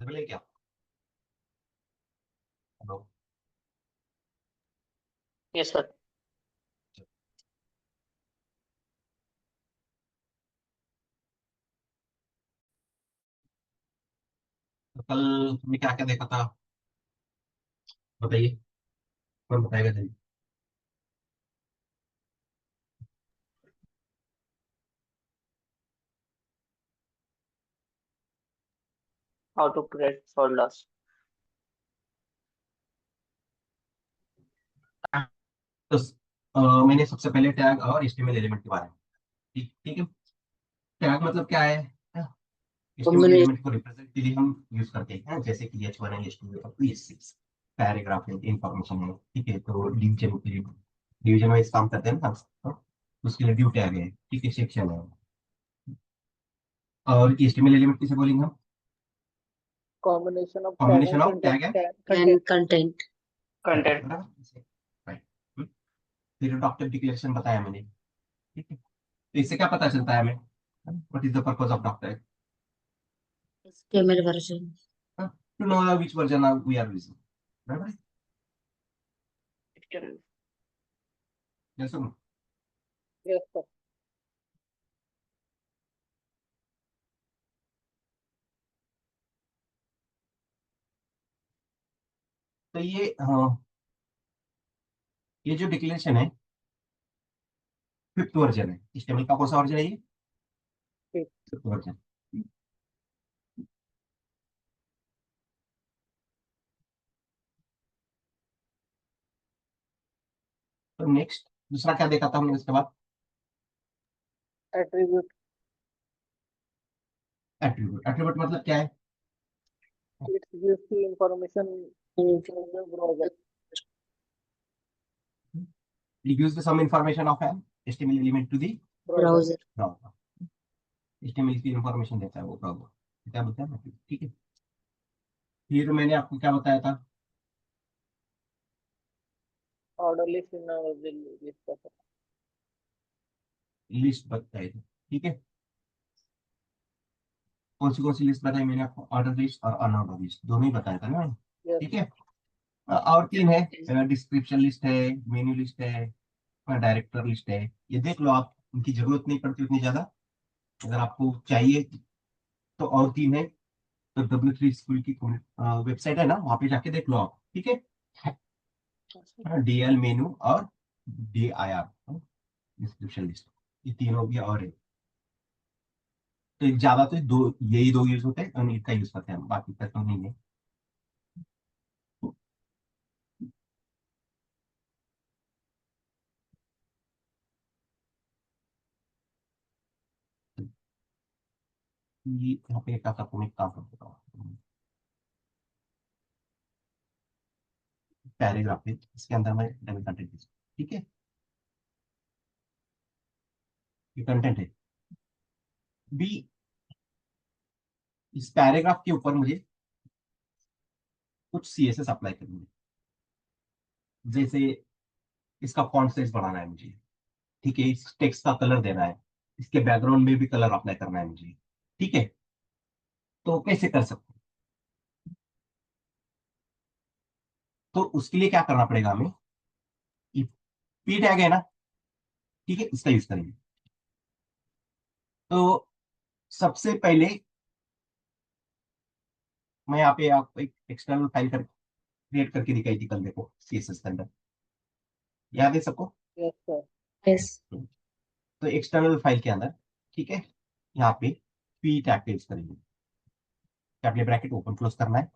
Available है क्या? Hello. Yes sir. तो कल हमने क्या क्या देखा था, बताइए। कौन बताएगा जल्दी? How to create for loss. तो मैंने सबसे पहले टैग और एचटीएमएल एलिमेंट के बारे में। ठीक ठीक है। टैग मतलब क्या है? HTML combination. एलिमेंट को रिप्रेजेंट के लिए हम यूज करते हैं, जैसे कि H1 है, H2 है, और H6 पैराग्राफ है, इंफॉर्मेशन है। ठीक है, तो डिवीजन के लिए डिवीजन वाइज काम करते हैं ना। हाँ, उसके लिए ड्यू टैग है, ठीक है, सेक्शन है। और एचटीएमएल एलिमेंट किसे बोलेंगे हम? Combination of tag combination end of tag and content. Content. Right. फिर डॉक्टर डिक्लेरेशन बताया मैंने। ठीक है, तो इससे क्या पता चलता है हमें? What is the purpose of doctor? HTML version. To know which version we are using, right? जैसे यस सर। तो ये हाँ, ये जो डिक्लेरेशन है फिफ्थ वर्जन है। HTML का कौन सा वर्जन है ये? Fifth version. तो नेक्स्ट दूसरा क्या देखा था हमने इसके बाद? एट्रीब्यूट। एट्रीब्यूट। एट्रीब्यूट मतलब क्या है? It's gives the information in the browser. It gives some information of an HTML element to the browser. Browser. browser। HTML की इंफॉर्मेशन देता है वो browser, क्या बोलते हैं? ठीक है। फिर मैंने आपको क्या बताया था? Order list in list. List बताई थी। ठीक है, कौन सी लिस्ट बताई मैंने आपको? ऑर्डर लिस्ट और अनऑर्डर लिस्ट दोनों ही बताया था ना। यस। ठीक है। और तीन है, डिस्क्रिप्शन लिस्ट है, मेन्यू लिस्ट है, डायरेक्टर लिस्ट है। ये देख लो आप, उनकी जरूरत नहीं पड़ती उतनी ज्यादा। अगर आपको चाहिए तो और तीन है, तो W3 स्कूल की वेबसाइट है ना, वहां पे जाके देख लो आप। ठीक है, DL मेनू और DIR डिस्क्रिप्शन लिस्ट, ये तीनों भी और है। तो ज्यादा तो दो, यही दो यूज होते हैं और इनका यूज करते हैं हम, बाकी का तो नहीं है। ये यहाँ पे एक आपको मैं काम कर देता हूँ। पैराग्राफ है, इसके अंदर मैं डबल कंटेंट। ठीक है, ये कंटेंट है। बी, इस पैराग्राफ के ऊपर मुझे कुछ CSS अप्लाई करनी है। जैसे इसका फॉन्ट साइज बढ़ाना है मुझे। ठीक है, इस टेक्स्ट का कलर देना है, इसके बैकग्राउंड में भी कलर अप्लाई करना है मुझे। ठीक है, तो कैसे कर सकते हैं? तो उसके लिए क्या करना पड़ेगा हमें? पी टैग है ना, ठीक है, इसका यूज करेंगे। तो सबसे पहले मैं यहाँ पे आपको एक एक्सटर्नल फाइल कर क्रिएट करके दिखाई थी कल, देखो CSS के अंदर, याद है सबको? Yes sir. Yes. तो एक्सटर्नल फाइल के अंदर, ठीक है, यहाँ पे पी टैग का यूज करेंगे। कैपिटल ब्रैकेट ओपन क्लोज करना है।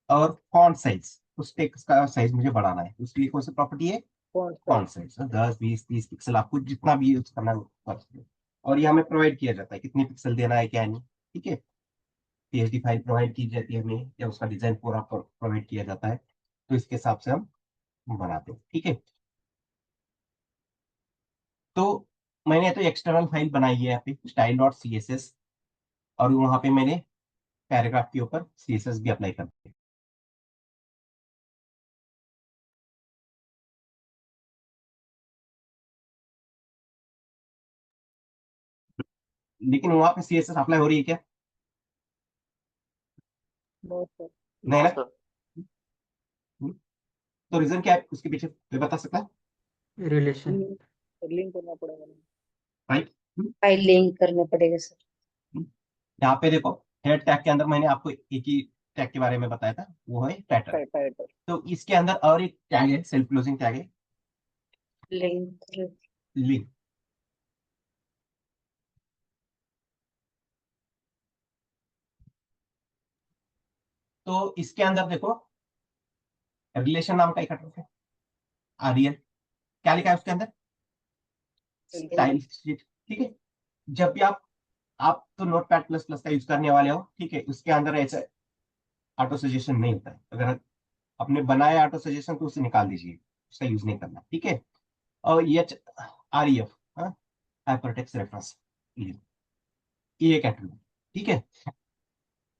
और फॉन्ट साइज, उस टेक्स्ट का साइज मुझे बढ़ाना है। उसके लिए कौन सी प्रॉपर्टी है? कौन सा? फॉन्ट साइज 10 20 30 पिक्सल, आपको जितना भी यूज करना है वो कर सकते हो। और ये हमें प्रोवाइड किया जाता है कितने पिक्सल देना है, क्या नहीं। ठीक है, PSD फाइल प्रोवाइड की जाती है हमें, या उसका डिजाइन पूरा प्रोवाइड किया जाता है, तो इसके हिसाब से हम बनाते हैं। ठीक है, तो मैंने तो एक्सटर्नल फाइल बनाई है यहाँ पे style.css, और वहां पे मैंने पैराग्राफ के ऊपर CSS भी अप्लाई कर दिया। लेकिन वहां पे CSS अप्लाई हो रही है क्या? No sir. नहीं ना? तो रीजन क्या है उसके पीछे, कोई बता सकता है? रिलेशन। लिंक करना पड़ेगा ना। राइट। फाइल लिंक करना पड़ेगा सर। यहाँ पे देखो, हेड टैग के अंदर मैंने आपको एक ही टैग के बारे में बताया था, वो है टाइटल। टाइटल। तो इसके अंदर और एक टैग है, सेल्फ क्लोजिंग टैग है, लिंक। लिंक। तो इसके अंदर देखो, रिलेशन नाम का एक अटैग है, आरईएल। क्या लिखा है उसके अंदर? Style sheet. ठीक है। जब भी आप तो नोट पैड प्लस प्लस का यूज करने वाले हो, ठीक है, उसके अंदर ऐसा ऑटो सजेशन नहीं होता है। अगर आपने बनाया ऑटो सजेशन तो उसे निकाल दीजिए, उसका यूज नहीं करना, ठीक है। और H R E F, hypertext reference, ये एक एट्रीब्यूट, ठीक है।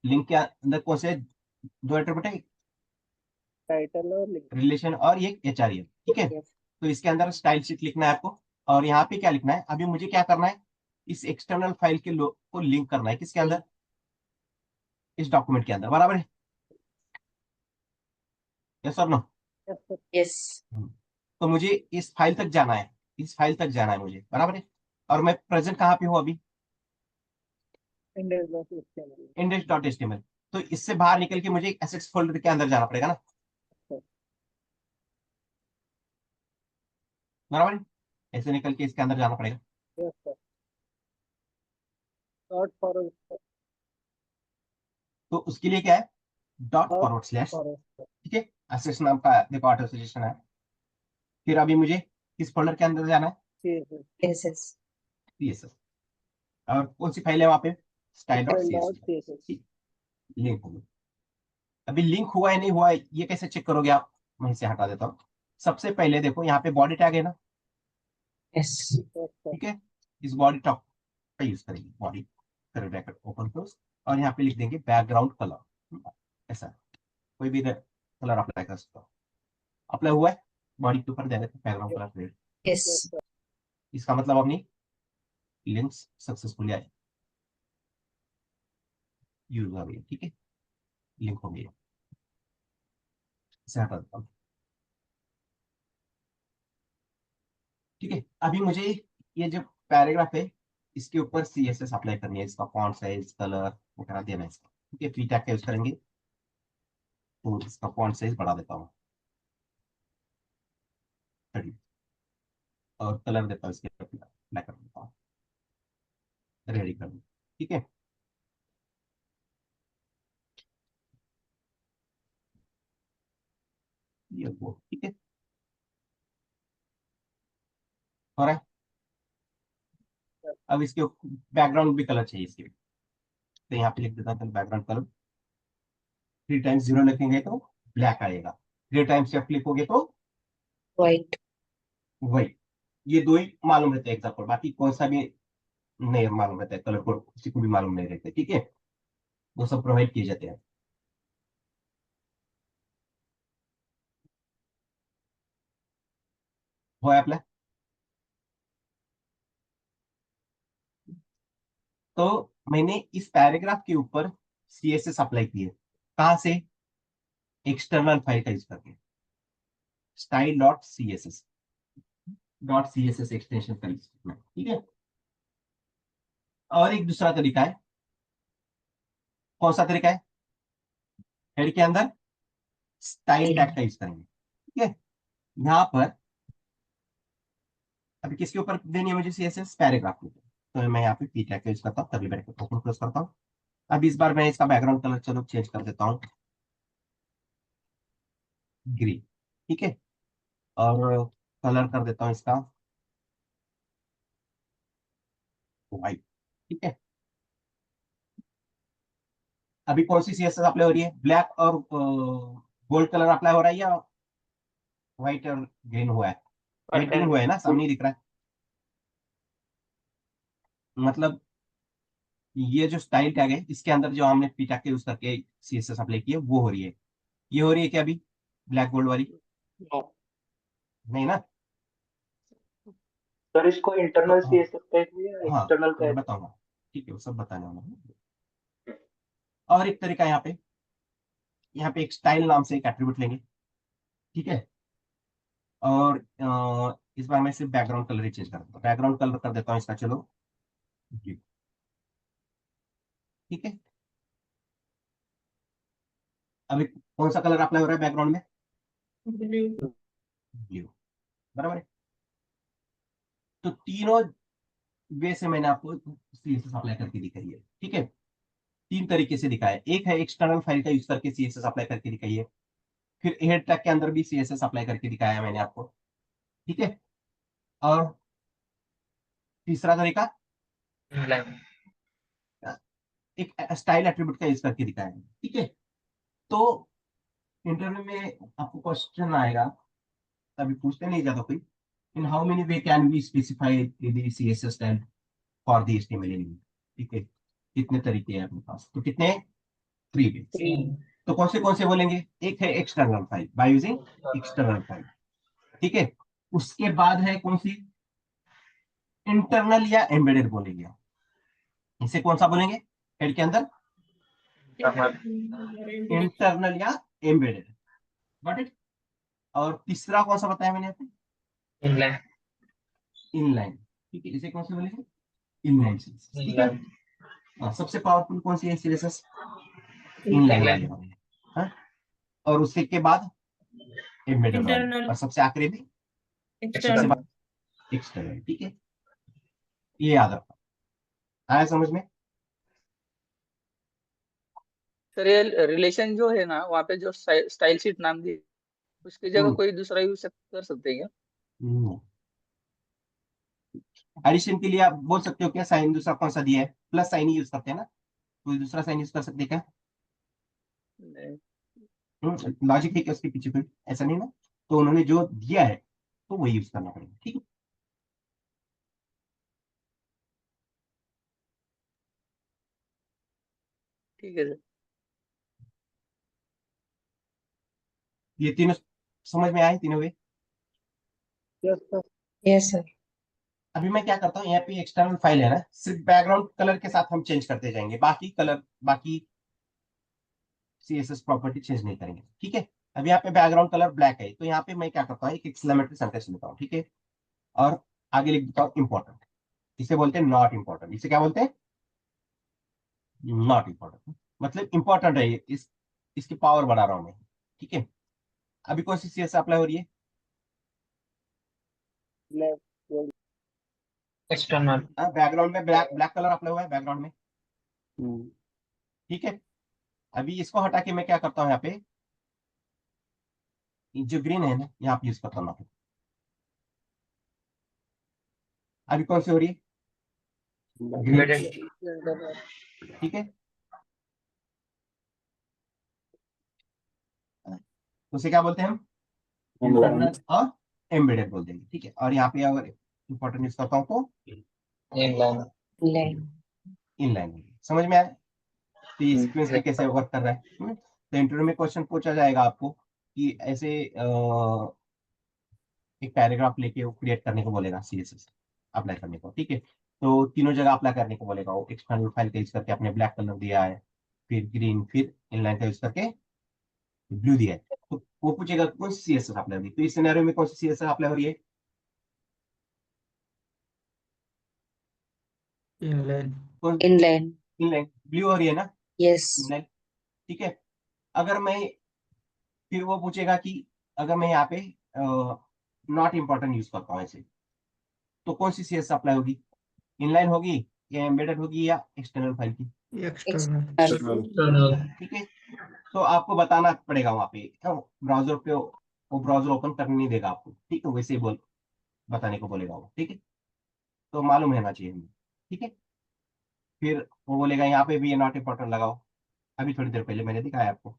लिंक के अंदर कौन से दो एट्रीब्यूट है? टाइटल और लिंक। रिलेशन और ये एच आर ई एफ, ठीक है। तो इसके अंदर स्टाइल शीट लिखना है आपको, और यहाँ पे क्या लिखना है, अभी मुझे क्या करना है, इस एक्सटर्नल फाइल के को लिंक करना है, किसके अंदर? इस डॉक्यूमेंट के अंदर, बराबर है? यस और नो? Yes sir. यस। तो मुझे इस फाइल तक जाना है, इस फाइल तक जाना है मुझे, बराबर है? और मैं प्रेजेंट कहाँ पे हूँ अभी? Index dot HTML. Index dot HTML. तो इससे बाहर निकल के मुझे एसेट्स फोल्डर के अंदर जाना पड़ेगा ना, बराबर है? ऐसे निकल के इसके अंदर जाना पड़ेगा। Yes sir. Dot forward. तो उसके लिए क्या है? Dot dot forward slash, forward. ठीक है। एसेट्स नाम का देखो ऑटो सजेशन है। फिर अभी मुझे किस फोल्डर के अंदर जाना है? सीएसएस। Yes yes. सीएसएस। और कौन सी फाइल है वहां पे? Style dot dot CSS. CSS. Link होगी। अभी लिंक हुआ है नहीं हुआ है, ये कैसे चेक करोगे आप? मैं इसे हटा देता हूँ। सबसे पहले देखो, यहाँ पे बॉडी टैग है ना, यस। Yes sir. ठीक है। इस बॉडी टॉप का यूज करेंगे, बॉडी कर ब्रैकेट ओपन क्लोज, और यहाँ पे लिख देंगे बैकग्राउंड कलर, ऐसा कोई भी कलर अप्लाई कर सकते हो। अप्लाई हुआ है, बॉडी के ऊपर जाएगा background colour red. Yes. Yes sir. इसका मतलब अपनी लिंक्स सक्सेसफुली आए, यूज हो गई, ठीक है, लिंक हो गई। इसे हटा देता हूँ, ठीक है। अभी मुझे ये जो पैराग्राफ है, इसके ऊपर सीएसएस अप्लाई करनी है, इसका फॉन्ट साइज कलर वगैरह देना है इसका, ठीक है। फ्री टैग का यूज करेंगे, तो इसका फॉन्ट साइज बढ़ा देता हूँ 30, और कलर देता हूँ इसके अप्लाई कर देता हूँ, रेडी कर दूँ, ठीक है। ये वो, ठीक है, हो रहा है। अब इसके बैकग्राउंड भी कलर चाहिए इसके, तो यहाँ पे लिख देता हूँ बैकग्राउंड कलर। 3 टाइम्स 0 लिखेंगे तो ब्लैक आएगा, 3 टाइम्स F लिखोगे तो वाइट। व्हाइट। ये दो ही मालूम रहते हैं एग्जाम्पल, बाकी कौन सा भी नहीं मालूम रहता है, कलर कोड किसी को भी मालूम नहीं रहते, ठीक है। वो सब प्रोवाइड किए जाते हैं। हो अप्लाई। तो मैंने इस पैराग्राफ के ऊपर सीएसएस अप्लाई किए, कहां से? एक्सटर्नल फाइल का यूज करके, style dot CSS, dot CSS extension का यूज करना, ठीक है। और एक दूसरा तरीका है, कौन सा तरीका है? हेड के अंदर स्टाइल टैग का यूज करेंगे, ठीक है। यहाँ पर अभी किसके ऊपर देनी है मुझे सीएसएस? पैराग्राफ के ऊपर। तो मैं यहाँ पे पी टैग का यूज करता हूँ, तभी ब्रैकेट ओपन क्लोज करता हूँ। अब इस बार मैं इसका बैकग्राउंड कलर चलो चेंज कर देता हूँ, ग्रीन, ठीक है। और कलर कर देता हूँ इसका व्हाइट, ठीक है। अभी कौन सी सीएसएस अप्लाई हो रही है? ब्लैक और गोल्ड कलर अप्लाई हो रहा है, या व्हाइट और ग्रीन हुआ है? व्हाइट ग्रीन हुआ है ना, सामने ही दिख रहा है। मतलब ये जो स्टाइल टैग है, इसके अंदर जो हमने पी टैग के यूज करके सीएसएस अप्लाई की है, वो हो रही है। ये हो रही है क्या अभी, ब्लैक गोल्ड वाली? नो नहीं ना? सर, इसको तो इंटरनल हाँ, सीएसएस कहते हैं या हाँ एक्सटर्नल मैं कहते बताऊंगा, ठीक है, वो सब बताने वाला हूँ। और एक तरीका यहाँ पे, यहाँ पे एक स्टाइल नाम से एक एट्रीब्यूट लेंगे, ठीक है। और इस बार मैं सिर्फ बैकग्राउंड कलर ही चेंज कर देता हूँ, बैकग्राउंड कलर कर देता हूँ इसका, चलो blue, ठीक है। अभी कौन सा कलर अप्लाई हो रहा है बैकग्राउंड में? ब्लू, बराबर है। तो तीनों वे से मैंने आपको सीएसएस अप्लाई करके दिखाई है, ठीक है। तीन तरीके से दिखाया है, एक है एक्सटर्नल फाइल का यूज करके सीएसएस अप्लाई करके दिखाई है, फिर हेड टैग के अंदर भी सीएसएस अप्लाई करके दिखाया है मैंने आपको, ठीक है। और तीसरा तरीका एक स्टाइल एट्रीब्यूट का यूज करके दिखाया है, ठीक है। तो इंटरव्यू में आपको क्वेश्चन आएगा, अभी पूछते नहीं ज्यादा कोई, in how many way can we specify the CSS style for the HTML element, ठीक है। कितने तरीके हैं अपने पास, तो कितने? 3 वे। तो कौन से बोलेंगे? एक है external file, by using external file, ठीक है। उसके बाद है कौन सी? इंटरनल या एम्बेडेड बोलेंगे। इसे कौन सा बोलेंगे हेड के अंदर? इंटरनल या एम्बेडेड, गॉट इट। और तीसरा कौन सा बताया मैंने आपको? इनलाइन, ठीक है। इसे कौन से बोलेंगे? इनलाइन सीएसएस, ठीक है। सबसे पावरफुल कौन सी है सीएसएस? इनलाइन वाले होंगे, हाँ। और उसके के बाद एम्बेडेड वाले, और सबसे आखिरी में सबसे बाद एक्सटर्नल, ठीक है। ये याद रखो, आया समझ में? सर ये रिलेशन जो है ना वहाँ पे जो स्टाइल शीट नाम दी उसकी जगह हम्म, कोई दूसरा यूज कर सकते हैं क्या? हम्म। एडिशन के लिए आप बोल सकते हो क्या साइन दूसरा कौन सा दिया है, प्लस साइन ही यूज करते हैं ना, कोई दूसरा साइन यूज कर सकते हैं क्या? नहीं। लॉजिक है क्या उसके पीछे, कोई ऐसा नहीं ना। तो उन्होंने जो दिया है तो वही यूज करना पड़ेगा, ठीक है। ठीक है सर। ये तीनों समझ में आए, तीनों वे। Yes sir. Yes sir. अभी मैं क्या करता हूँ, यहाँ पे एक्सटर्नल फाइल है ना, सिर्फ बैकग्राउंड कलर के साथ हम चेंज करते जाएंगे, बाकी कलर, बाकी सीएसएस प्रॉपर्टी चेंज नहीं करेंगे, ठीक है। अब यहाँ पे बैकग्राउंड कलर ब्लैक है, तो यहाँ पे मैं क्या करता हूँ, एक एक्सक्लेमेटरी सेंटेंस लिखता हूँ, ठीक है। और आगे लिख देता हूँ इंपॉर्टेंट, इसे बोलते हैं नॉट इंपॉर्टेंट, इसे क्या बोलते हैं? नॉट इंपॉर्टेंट, मतलब इंपॉर्टेंट है ये, इसकी पावर बढ़ा रहा हूँ मैं, ठीक है। अभी कौन सी सीएसएस अप्लाई हो रही है? एक्सटर्नल। बैकग्राउंड में ब्लैक ब्लैक कलर अप्लाई हुआ है बैकग्राउंड में, हम्म। ठीक है। अभी इसको हटा के मैं क्या करता हूँ, यहाँ पे ये जो ग्रीन है ना, यहाँ पे यूज करता हूँ यहाँ पे। अभी कौन सी हो रही है? ग्रीन, ठीक है। तो उसे क्या बोलते हैं हम? इंटरनल और एम्बेडेड बोल देंगे, ठीक है। और यहाँ पे अगर इंपॉर्टेंट यूज करता हूँ तो लाइन। इनलाइन, समझ में आया? तो ये सीक्वेंस भी कैसे वर्क कर रहा है। तो इंटरव्यू में क्वेश्चन पूछा जाएगा आपको कि ऐसे एक पैराग्राफ लेके वो क्रिएट करने को बोलेगा सीएसएस अप्लाई करने को, ठीक है। तो तीनों जगह अप्लाई करने को बोलेगा, वो एक्सटर्नल फाइल का यूज करके आपने ब्लैक कलर दिया है, फिर ग्रीन, फिर इनलाइन का यूज करके ब्लू दिया है। तो वो पूछेगा कौन सी सीएसएस अप्लाई हो रही है, तो इस सिनेरियो में कौन सी सीएसएस अप्लाई हो रही है? कौन? इनलाइन। इनलाइन, ब्लू हो रही है ना, यस। इनलाइन, ठीक है। अगर मैं, फिर वो पूछेगा कि अगर मैं यहाँ पे नॉट इंपॉर्टेंट यूज करता हूँ ऐसे, तो कौन सी सीएसएस अप्लाई होगी? इनलाइन होगी या एम्बेडेड होगी या एक्सटर्नल फाइल की? एक्सटर्नल। ठीक है। तो आपको बताना पड़ेगा वहां पे, ब्राउजर पे वो ब्राउजर ओपन करने नहीं देगा आपको, ठीक है, वैसे ही बोल बताने को बोलेगा वो, ठीक है। तो मालूम रहना चाहिए हमें, ठीक है। फिर वो बोलेगा यहाँ पे भी ये नॉट इंपॉर्टेंट लगाओ, अभी थोड़ी देर पहले मैंने दिखाया आपको।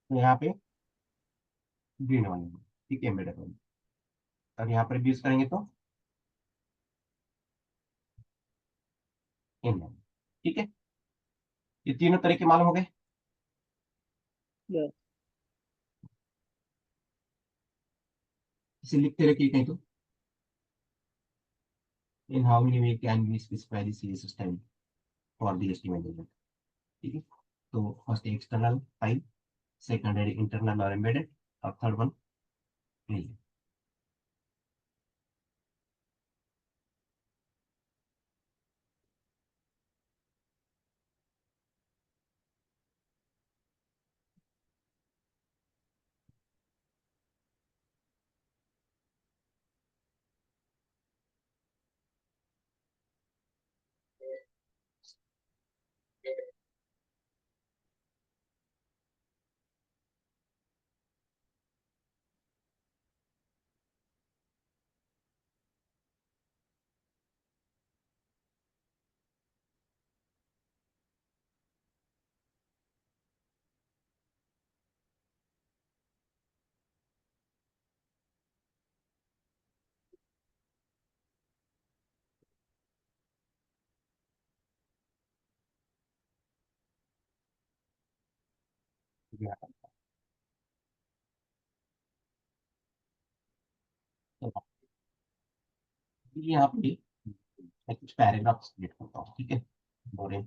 तो यहाँ पे ग्रीन वाली, ठीक है, एम्बेडेड वाली। और यहाँ पर भी यूज करेंगे तो इनलाइन। ठीक है, ये तीनों तरीके मालूम हो गए। Yes. इसे लिखते रखिए कहीं तो, in how many way can we specify the CS style for the HTML element. ठीक है, तो फर्स्ट एक्सटर्नल फाइल, सेकंड है इंटरनल और एम्बेडेड, और थर्ड वन नहीं है। तो यहाँ पे मैं कुछ पैराग्राफ क्रिएट करता हूँ। ठीक है, बोरिंग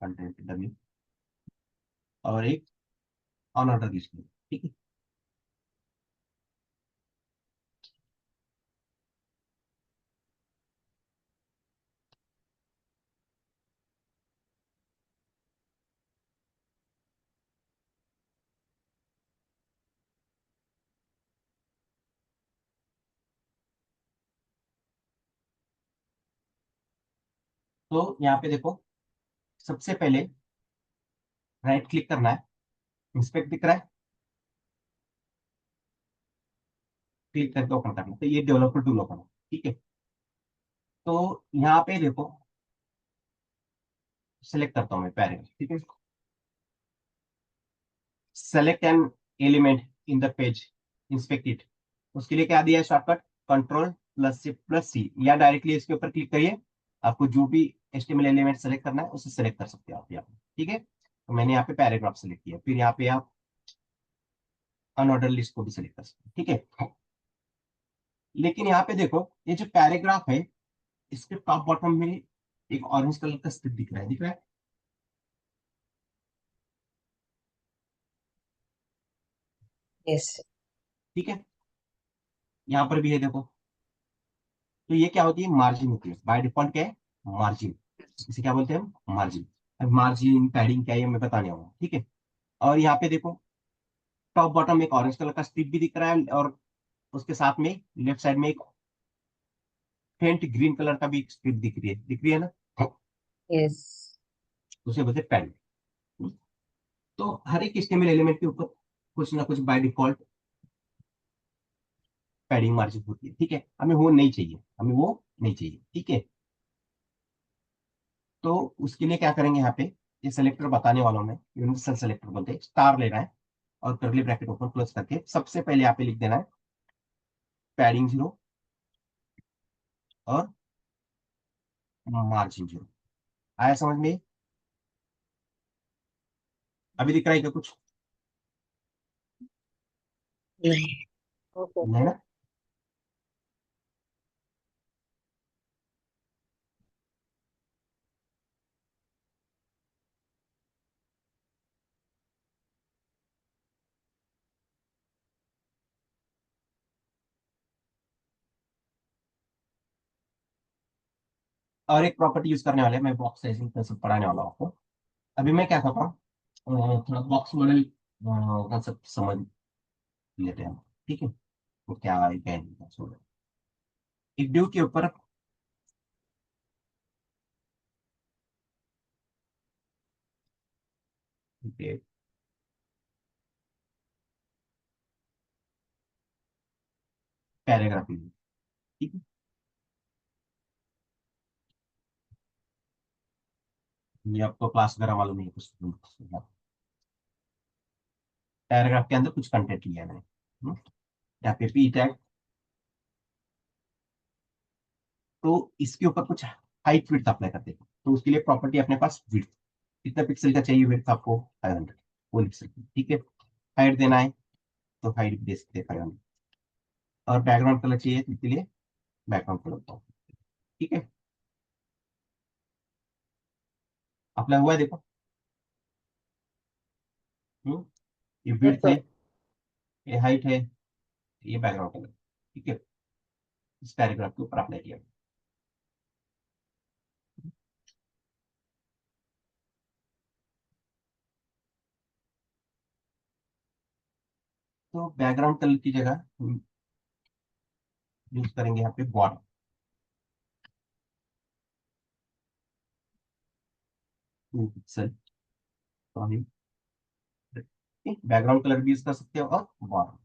कंटेंट डमी, और एक अनऑर्डर लिस्ट में। ठीक है, तो यहाँ पे देखो, सबसे पहले राइट क्लिक करना है, इंस्पेक्ट दिख रहा है, क्लिक करके ओपन करना है, तो ये डेवलपर टूल ओपन है। ठीक है, तो यहाँ पे देखो, सेलेक्ट करता हूँ मैं पैराग्राफ। ठीक है, select an element in the page, inspect it. उसके लिए क्या दिया है shortcut, control plus shift plus C, या डायरेक्टली इसके ऊपर क्लिक करिए, आपको जो भी एचटीएमएल एलिमेंट सेलेक्ट करना है उसे सेलेक्ट कर सकते हो आप यहाँ पे। ठीक है, तो मैंने यहाँ पे पैराग्राफ सेलेक्ट किया, फिर यहाँ पे आप अनऑर्डर लिस्ट को भी सेलेक्ट कर सकते हो। ठीक है, लेकिन यहाँ पे देखो, ये जो पैराग्राफ है, इसके टॉप बॉटम में एक ऑरेंज कलर का स्ट्रिप दिख रहा है, दिख रहा है? यस। ठीक है, यहाँ पर भी है देखो, तो ये क्या होती है, मार्जिन होती है बाय डिफॉल्ट। क्या है, मार्जिन, इसे क्या बोलते हैं, मार्जिन। मार्जिन पैडिंग क्या है ये मैं बताने वाला हूँ। ठीक है, और यहाँ पे देखो, टॉप बॉटम एक ऑरेंज कलर का स्ट्रिप भी दिख रहा है, और उसके साथ में लेफ्ट साइड में एक फेंट ग्रीन कलर का भी स्ट्रिप दिख रही है ना, यस। उसे बोलते हैं पैडिंग। तो हर एक एचटीएमएल एलिमेंट के ऊपर कुछ ना कुछ बाय डिफॉल्ट पैडिंग मार्जिन होती है। ठीक है, हमें वो नहीं चाहिए, हमें वो नहीं चाहिए। ठीक है, तो उसके लिए क्या करेंगे, यहाँ पे ये सेलेक्टर बताने वाला हूं मैं, यूनिवर्सल सेलेक्टर बोलते हैं। स्टार लेना है और कर्ली ब्रैकेट ओपन क्लोज करके सबसे पहले यहाँ पे लिख देना है पैडिंग 0 और मार्जिन 0। आया समझ में? अभी दिख रहा है क्या कुछ? नहीं। Okay. नहीं ना? और एक प्रॉपर्टी यूज करने वाले हैं, मैं बॉक्स साइजिंग का सब पढ़ाने वाला हूँ आपको। अभी मैं क्या करता हूँ, थोड़ा बॉक्स मॉडल कंसेप्ट समझ लेते हैं हम। ठीक है, तो क्या है, क्या नहीं। एक ड्यू के ऊपर पैराग्राफ, ठीक है, ये आपको क्लास वगैरह मालूम नहीं है कुछ। पैराग्राफ के अंदर कुछ कंटेंट लिया है मैंने। यहाँ पे पी टैग, तो इसके ऊपर कुछ हाइट विड्थ अप्लाई करते हैं। तो उसके लिए प्रॉपर्टी अपने पास विड्थ, कितना पिक्सल का चाहिए विड्थ आपको 500, वो लिख सकते हैं। ठीक है, हाइट देना है तो हाइट दे सकते हैं 500, और बैकग्राउंड कलर चाहिए तो इसके लिए बैकग्राउंड कलर दो। ठीक है, अप्लाई हुआ है देखो। ये यस विड्थ है, सर। ये हाइट है, ये बैकग्राउंड कलर। ठीक है, इस पैराग्राफ के ऊपर अप्लाई किया। तो बैकग्राउंड कलर की जगह हम यूज करेंगे यहाँ पे बॉर्डर, 2 पिक्सल। बैकग्राउंड कलर भी यूज कर सकते हो और बॉर्डर।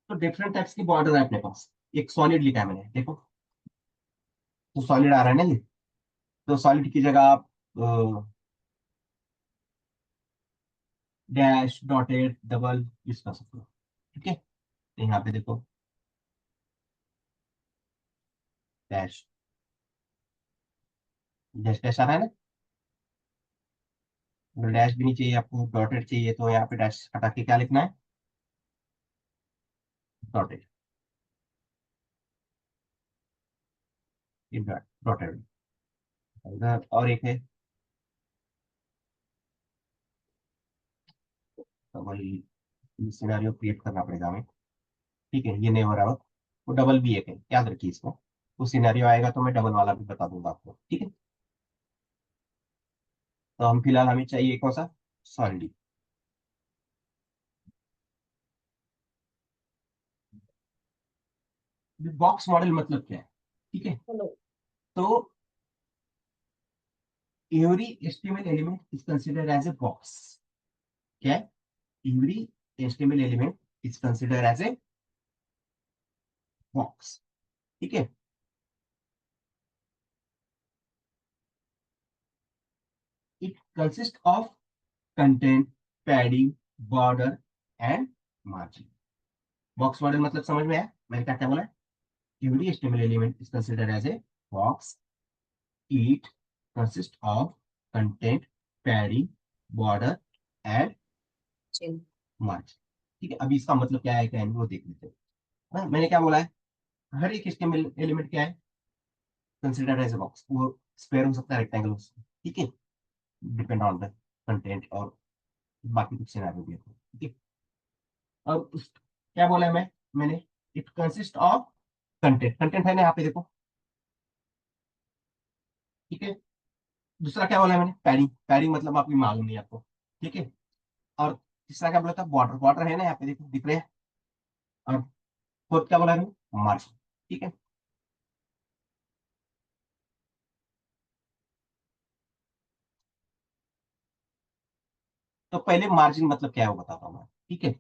तो डिफरेंट टाइप्स की बॉर्डर है अपने पास। एक सॉलिड लिखा है मैंने, देखो तो सॉलिड आ रहा है ना ये। तो सॉलिड की जगह आप डैश, डॉटेड, डबल यूज कर सकते हो। ठीक है, तो यहाँ पे देखो डैश, डैश डैश आ रहा है ना। अगर डैश भी नहीं चाहिए आपको, डॉटेड चाहिए, तो यहाँ पे डैश हटा के क्या लिखना है, डॉटेड। डॉटेड। इधर और एक है डबल, सिनेरियो क्रिएट करना पड़ेगा हमें। ठीक है, ये नहीं हो रहा हो तो डबल भी एक है, याद रखिए इसको। तो सिनेरियो आएगा तो मैं डबल वाला भी बता दूंगा आपको। ठीक है, तो हम फिलहाल हमें चाहिए कौन सा, सॉलिड। बॉक्स मॉडल मतलब क्या है? ठीक है, तो every HTML element is considered as a box. क्या है? Every HTML element is considered as a box. ठीक है, it consist of content, padding, border and margin. Box model मतलब समझ में आया मैंने क्या क्या बोला? Every HTML element is considered as a box, it consist of content, padding, border and Chin. Margin. ठीक है, अभी इसका मतलब क्या है क्या नहीं वो देख लेते हैं। हाँ, मैंने क्या बोला है, हर एक एचटीएमएल एलिमेंट क्या है, कंसिडर एज ए बॉक्स। वो स्क्वायर हो सकता है, रेक्टेंगल हो सकता है। ठीक है, डिपेंड ऑन द कंटेंट और बाकी कुछ सिनेरियो भी है। ठीक है, अब क्या बोला है मैंने it consist of content, content है ना यहाँ पे देखो। ठीक है, दूसरा क्या बोला है मैंने, पैडिंग, पैडिंग मतलब आपकी मालूम नहीं आपको। ठीक है, और तीसरा क्या बोला था, बॉर्डर, बॉर्डर है ना यहाँ पे देखो, दिख रहे हैं। और फोर्थ क्या बोला है मार्जिन। ठीक है, तो पहले मार्जिन मतलब क्या है वो बताता हूँ मैं। ठीक है,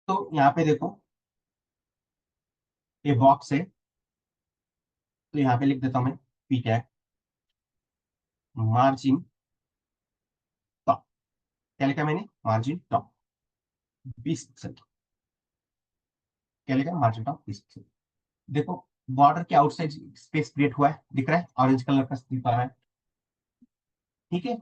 तो यहाँ पे देखो ये बॉक्स है, तो यहाँ पे लिख देता हूँ मैं पी टैग मार्जिन टॉप। क्या लिखा मैंने, मार्जिन टॉप 20 पिक्सल। क्या लिखा, मार्जिन टॉप 20 पिक्सल। देखो बॉर्डर के आउटसाइड स्पेस क्रिएट हुआ है, दिख रहा है, ऑरेंज कलर का दिख रहा है। ठीक है,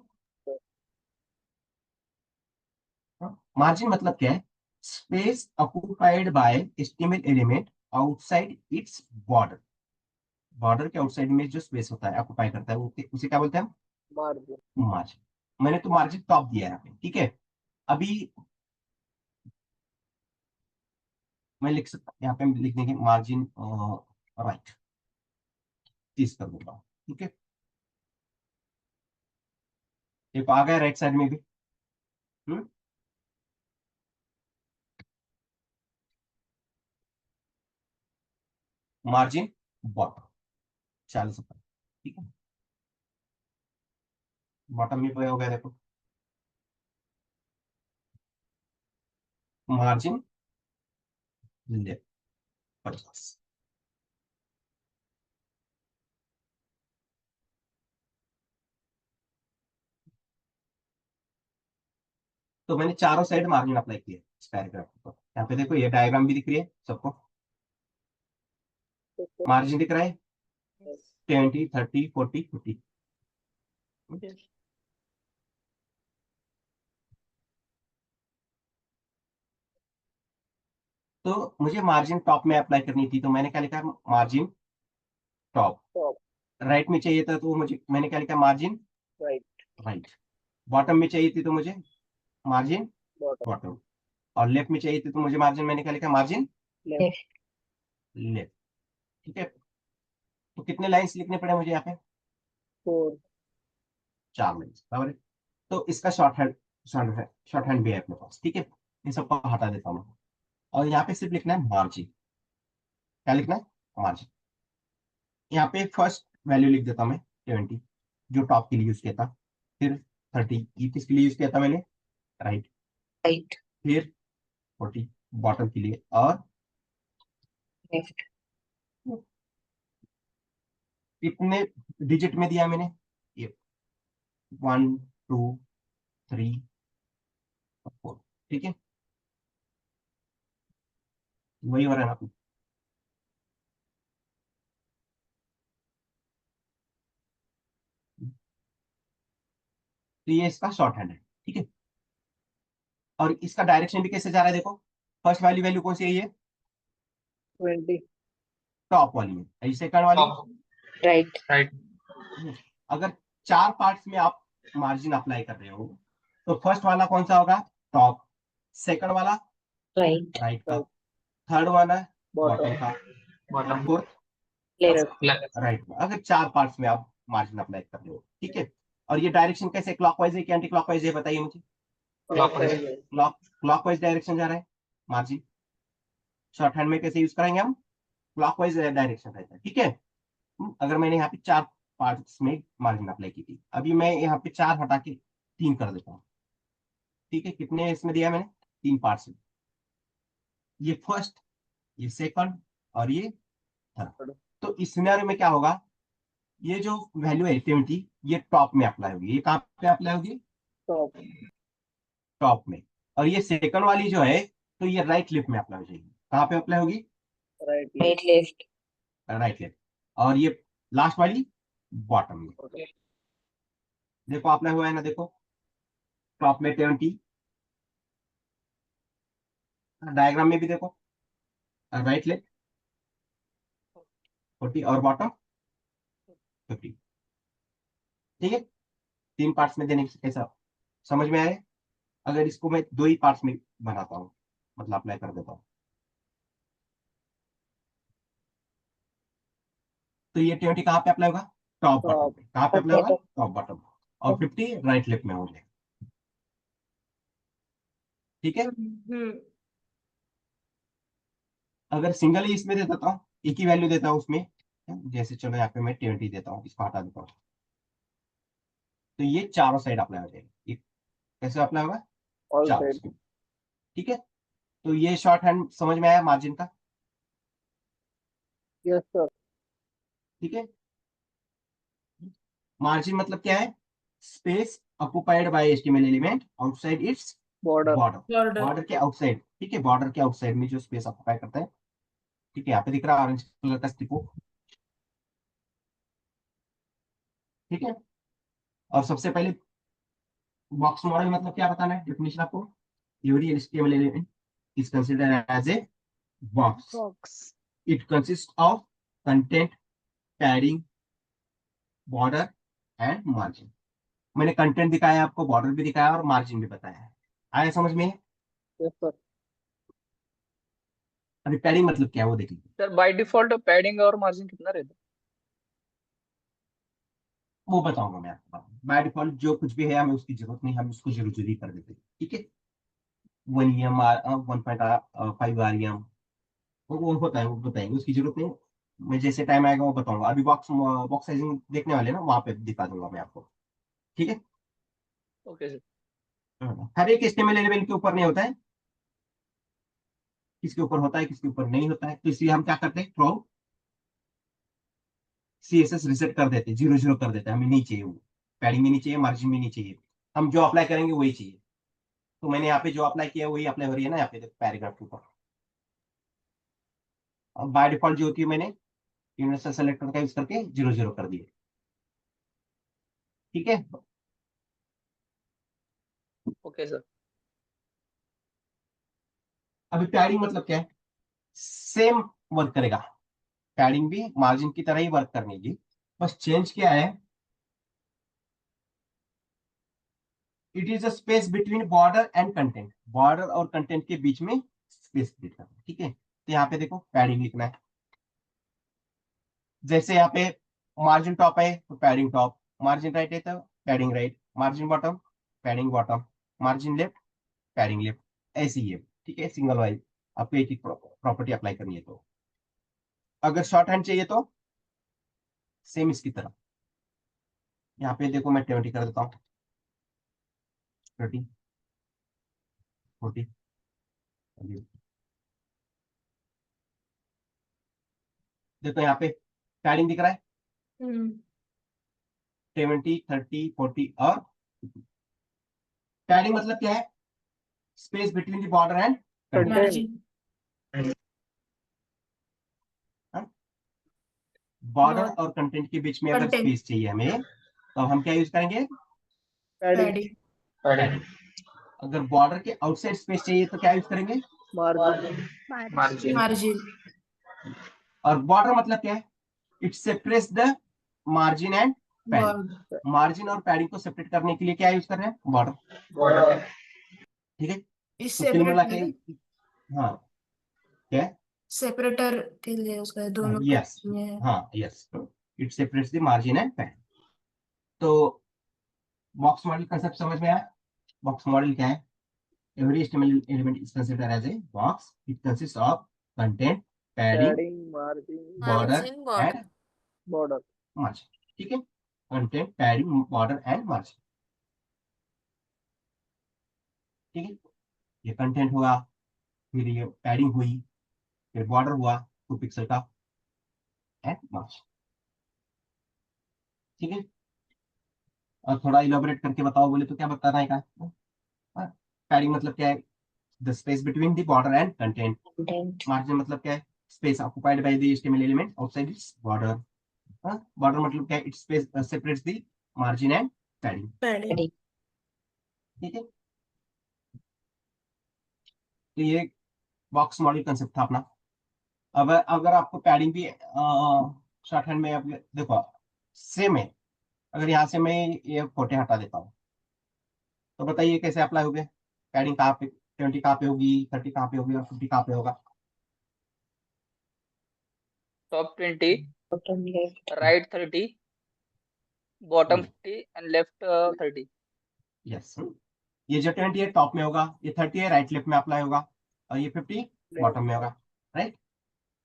मार्जिन मतलब क्या है, space occupied by HTML element outside its border. Border के आउटसाइड में जो स्पेस होता है, ऑक्यूपाई करता है, वो उसे क्या बोलते हैं हम, मार्जिन। मार्जिन। मैंने तो मार्जिन टॉप दिया है यहाँ पे। ठीक है, अभी मैं लिख सकता यहाँ पे लिख देंगे मार्जिन राइट, 30 कर दूंगा। ठीक है, देखो आ गया राइट साइड में भी। मार्जिन बॉटम 40 रुपए, ठीक है। बॉटम में हो गया देखो, मार्जिन लेफ्ट 50। तो मैंने चारों साइड मार्जिन अप्लाई किया इस पैराग्राफ को। यहाँ पे देखो ये डायग्राम भी दिख रही है सबको, मार्जिन दिख रहा है 20, 30, 40, 50। तो मुझे मार्जिन टॉप में अप्लाई करनी थी, तो मैंने क्या लिखा, मार्जिन टॉप। राइट में चाहिए था तो मुझे मैंने क्या लिखा, मार्जिन राइट। बॉटम में चाहिए थी तो मुझे मार्जिन बॉटम। और लेफ्ट में चाहिए थी तो मुझे मार्जिन, मैंने क्या लिखा, मार्जिन लेफ्ट। लेफ्ट, ठीक है। तो कितने लाइंस लिखने पड़े मुझे यहाँ पे, 4 लाइंस, बराबर है। तो इसका शॉर्ट हैंड भी है अपने पास, ठीक है। इन सबको हटा देता हूँ और यहाँ पे सिर्फ लिखना है मार्जिन। क्या लिखना है, मार्जिन। यहाँ पे फर्स्ट वैल्यू लिख देता हूँ मैं 20, जो टॉप के लिए यूज किया था। फिर 30, ये किसके लिए यूज किया था मैंने, राइट। राइट। फिर 40 बॉटम के लिए, और लेफ्ट। कितने डिजिट में दिया मैंने, ये 1, 2, 3, 4, ठीक है। वही हो रहा है ना। तो ये इसका शॉर्ट हैंड है, ठीक है। और इसका डायरेक्शन भी कैसे जा रहा है देखो, फर्स्ट वाली वैल्यू कौन सी है, ये 20 टॉप वाली है, ये सेकंड वाली। राइट। राइट। अगर 4 पार्ट्स में आप मार्जिन अप्लाई कर रहे हो, तो फर्स्ट वाला कौन सा होगा, टॉप। सेकंड वाला राइट। राइट का। थर्ड वाला बॉटम का। और बॉटम फोर्थ लेफ्ट। राइट में। अगर 4 पार्ट्स में आप मार्जिन अप्लाई कर रहे हो, ठीक है। और ये डायरेक्शन कैसे, क्लॉकवाइज है कि एंटी क्लॉकवाइज है, बताइए मुझे। क्लॉकवाइज डायरेक्शन जा रहा है मार्जिन। शॉर्ट हैंड में कैसे यूज करेंगे हम, क्लॉकवाइज डायरेक्शन रहता है, ठीक है। अगर मैंने यहाँ पे 4 पार्ट्स में मार्जिन अप्लाई की थी, अभी मैं यहाँ पे 4 हटा के 3 कर देता हूँ, ठीक है। कितने इसमें दिया मैंने, 3 पार्ट्स में। ये फर्स्ट, ये सेकंड, और ये थर्ड। तो इस सिनेरियो में क्या होगा, ये जो वैल्यू है 20, ये टॉप में अप्लाई होगी। ये कहाँ पे अप्लाई होगी, टॉप में। और ये सेकंड वाली जो है, तो ये राइट लेफ्ट में अप्लाई हो जाएगी। कहाँ पे अप्लाई होगी, राइट लेफ्ट। Right left. और ये लास्ट वाली बॉटम में। देखो अप्लाई हुआ है ना, देखो टॉप में 20, डायग्राम में भी देखो, राइट लेफ्ट 40, और बॉटम 50, ठीक है। 3 पार्ट्स में देने से कैसा समझ में आए। अगर इसको मैं 2 ही पार्ट्स में बनाता हूँ, मतलब अप्लाई कर देता हूँ, तो ये 20 कहाँ पे अप्लाई होगा, टॉप बॉटम पे। कहाँ पे अप्लाई होगा, टॉप बॉटम। और 50 राइट लेफ्ट में हो जाएगा, ठीक है। अगर सिंगल ही इसमें दे देता हूँ, एक ही वैल्यू देता हूँ उसमें, जैसे चलो यहाँ पे मैं 20 देता हूँ, इसको हटा देता हूँ, तो ये चारों साइड अप्लाई हो जाएगा। ये कैसे अप्लाई होगा, चारों साइड, ठीक है। तो ये शॉर्ट हैंड समझ में आया मार्जिन का, यस सर। ठीक है। मार्जिन मतलब क्या है, space occupied by HTML element outside its border. Border के आउटसाइड, ठीक है। बॉर्डर के आउटसाइड में जो स्पेस ऑक्युपाई करता है, ठीक है। यहाँ पे दिख रहा है ऑरेंज कलर का स्टिको, ठीक है। और सबसे पहले बॉक्स मॉडल मतलब क्या बताना है, डेफिनेशन आपको। Every HTML element is considered as a box. It consist of content, padding, border and margin. मैंने कंटेंट दिखाया आपको, बॉर्डर भी दिखाया और मार्जिन भी बताया है। आया समझ में। Yes sir. अभी पैडिंग मतलब क्या है वो देख लीजिए, सर बाय डिफॉल्ट पैडिंग और मार्जिन कितना रहता वो बताऊंगा मैं आपको बाद में। बाय डिफॉल्ट जो कुछ भी है हमें उसकी जरूरत नहीं, हम उसको जीरो जीरो कर देते हैं, ठीक है। 1 EM 1.5 REM वो होता है, वो बताएंगे, उसकी जरूरत नहीं। मैं जैसे टाइम आएगा वो बताऊंगा, अभी बॉक्स बॉक्स साइजिंग देखने वाले ना, वहां पे दिखा दूंगा मैं आपको, ठीक है। Okay sir. हर एक एचटीएमएल एलिमेंट के ऊपर नहीं होता है, किसके ऊपर होता है किसके ऊपर नहीं होता है, तो इसलिए हम क्या करते हैं, फ्रॉम CSS रिसेट कर देते हैं, जीरो जीरो कर देते हैं, हमें नहीं चाहिए वो, पैडिंग भी नहीं चाहिए, मार्जिन भी नहीं चाहिए, हम जो अप्लाई करेंगे वही चाहिए। तो मैंने यहाँ पे जो अप्लाई किया वही अप्लाई हो रही है ना, यहाँ पे पैराग्राफ के ऊपर। अब बाय डिफॉल्ट जो होती है मैंने यूनिवर्सल सेलेक्टर का यूज करके जीरो जीरो कर दिए, ठीक है। Okay sir. अभी पैडिंग मतलब क्या है, सेम वर्क करेगा, पैडिंग भी मार्जिन की तरह ही वर्क करने की, बस चेंज क्या है, it is a space between border and content, border और कंटेंट के बीच में स्पेस देता है, ठीक है। तो यहाँ पे देखो पैडिंग लिखना है, जैसे यहाँ पे मार्जिन टॉप है तो पैडिंग टॉप, मार्जिन राइट है तो padding right, margin bottom padding bottom, margin left padding left, ऐसी है, ठीक है, सिंगल वाइज आपको एक एक प्रॉपर्टी अप्लाई करनी है। तो अगर शॉर्ट हैंड चाहिए तो सेम इसकी तरह, यहाँ पे देखो मैं 20 कर देता हूँ, 30 40, देखो यहाँ पे पैडिंग दिख रहा है, 70 30 40 और पैडिंग मतलब क्या है, space between the border and content, content. Border और कंटेंट के बीच में अगर कंटेंट स्पेस चाहिए हमें तो हम क्या यूज करेंगे, पैडिंग। पैडिंग। अगर बॉर्डर के आउटसाइड स्पेस चाहिए तो क्या यूज करेंगे, मार्जिन। मार्जिन। मार्जिन और बॉर्डर मतलब क्या है, it separates the margin and padding, border margin और पैडिंग को सेपरेट करने के लिए क्या यूज कर रहे हैं, बॉर्डर, बॉर्डर। ठीक है। इस तो कुल मिला के सेपरेट हाँ क्या, सेपरेटर के लिए उसका दोनों यस, में है। हाँ yes, it separates the margin and padding. तो बॉक्स मॉडल कंसेप्ट समझ में आया, बॉक्स मॉडल क्या है, every HTML element is considered as a box. It consists of content, padding, padding, margin, border margin border and border. margin, ठीक है। Content padding border and margin, ठीक है। ये कंटेंट हुआ, फिर ये पैडिंग हुई, फिर बॉर्डर हुआ 2 पिक्सल का एंड मार्जिन, ठीक है। और थोड़ा इलाबोरेट करके बताओ बोले तो क्या बताना है का, पैडिंग मतलब क्या है, the space between the border and content, Content. Margin मतलब क्या है, space occupied by the HTML element outside its border, border मतलब क्या है, it space separates the margin and padding, padding Padding. ठीक है। तो ये बॉक्स मॉडल कंसेप्ट था अपना। अब अगर आपको पैडिंग भी शॉर्ट हैंड में, अब देखो सेम है, अगर यहाँ से मैं ये फोटे हटा देता हूँ तो बताइए कैसे अप्लाई होगे, पैडिंग कहाँ पे, 20 कहाँ पे होगी, 30 कहाँ पे होगी और 50 कहाँ पे होगा, top 20, Bottom left. Right 30, bottom 50 and left 30। Yes. ये जो 20 है टॉप में होगा, ये 30 है राइट लेफ्ट में अप्लाई होगा, और ये 50 बॉटम में होगा, राइट।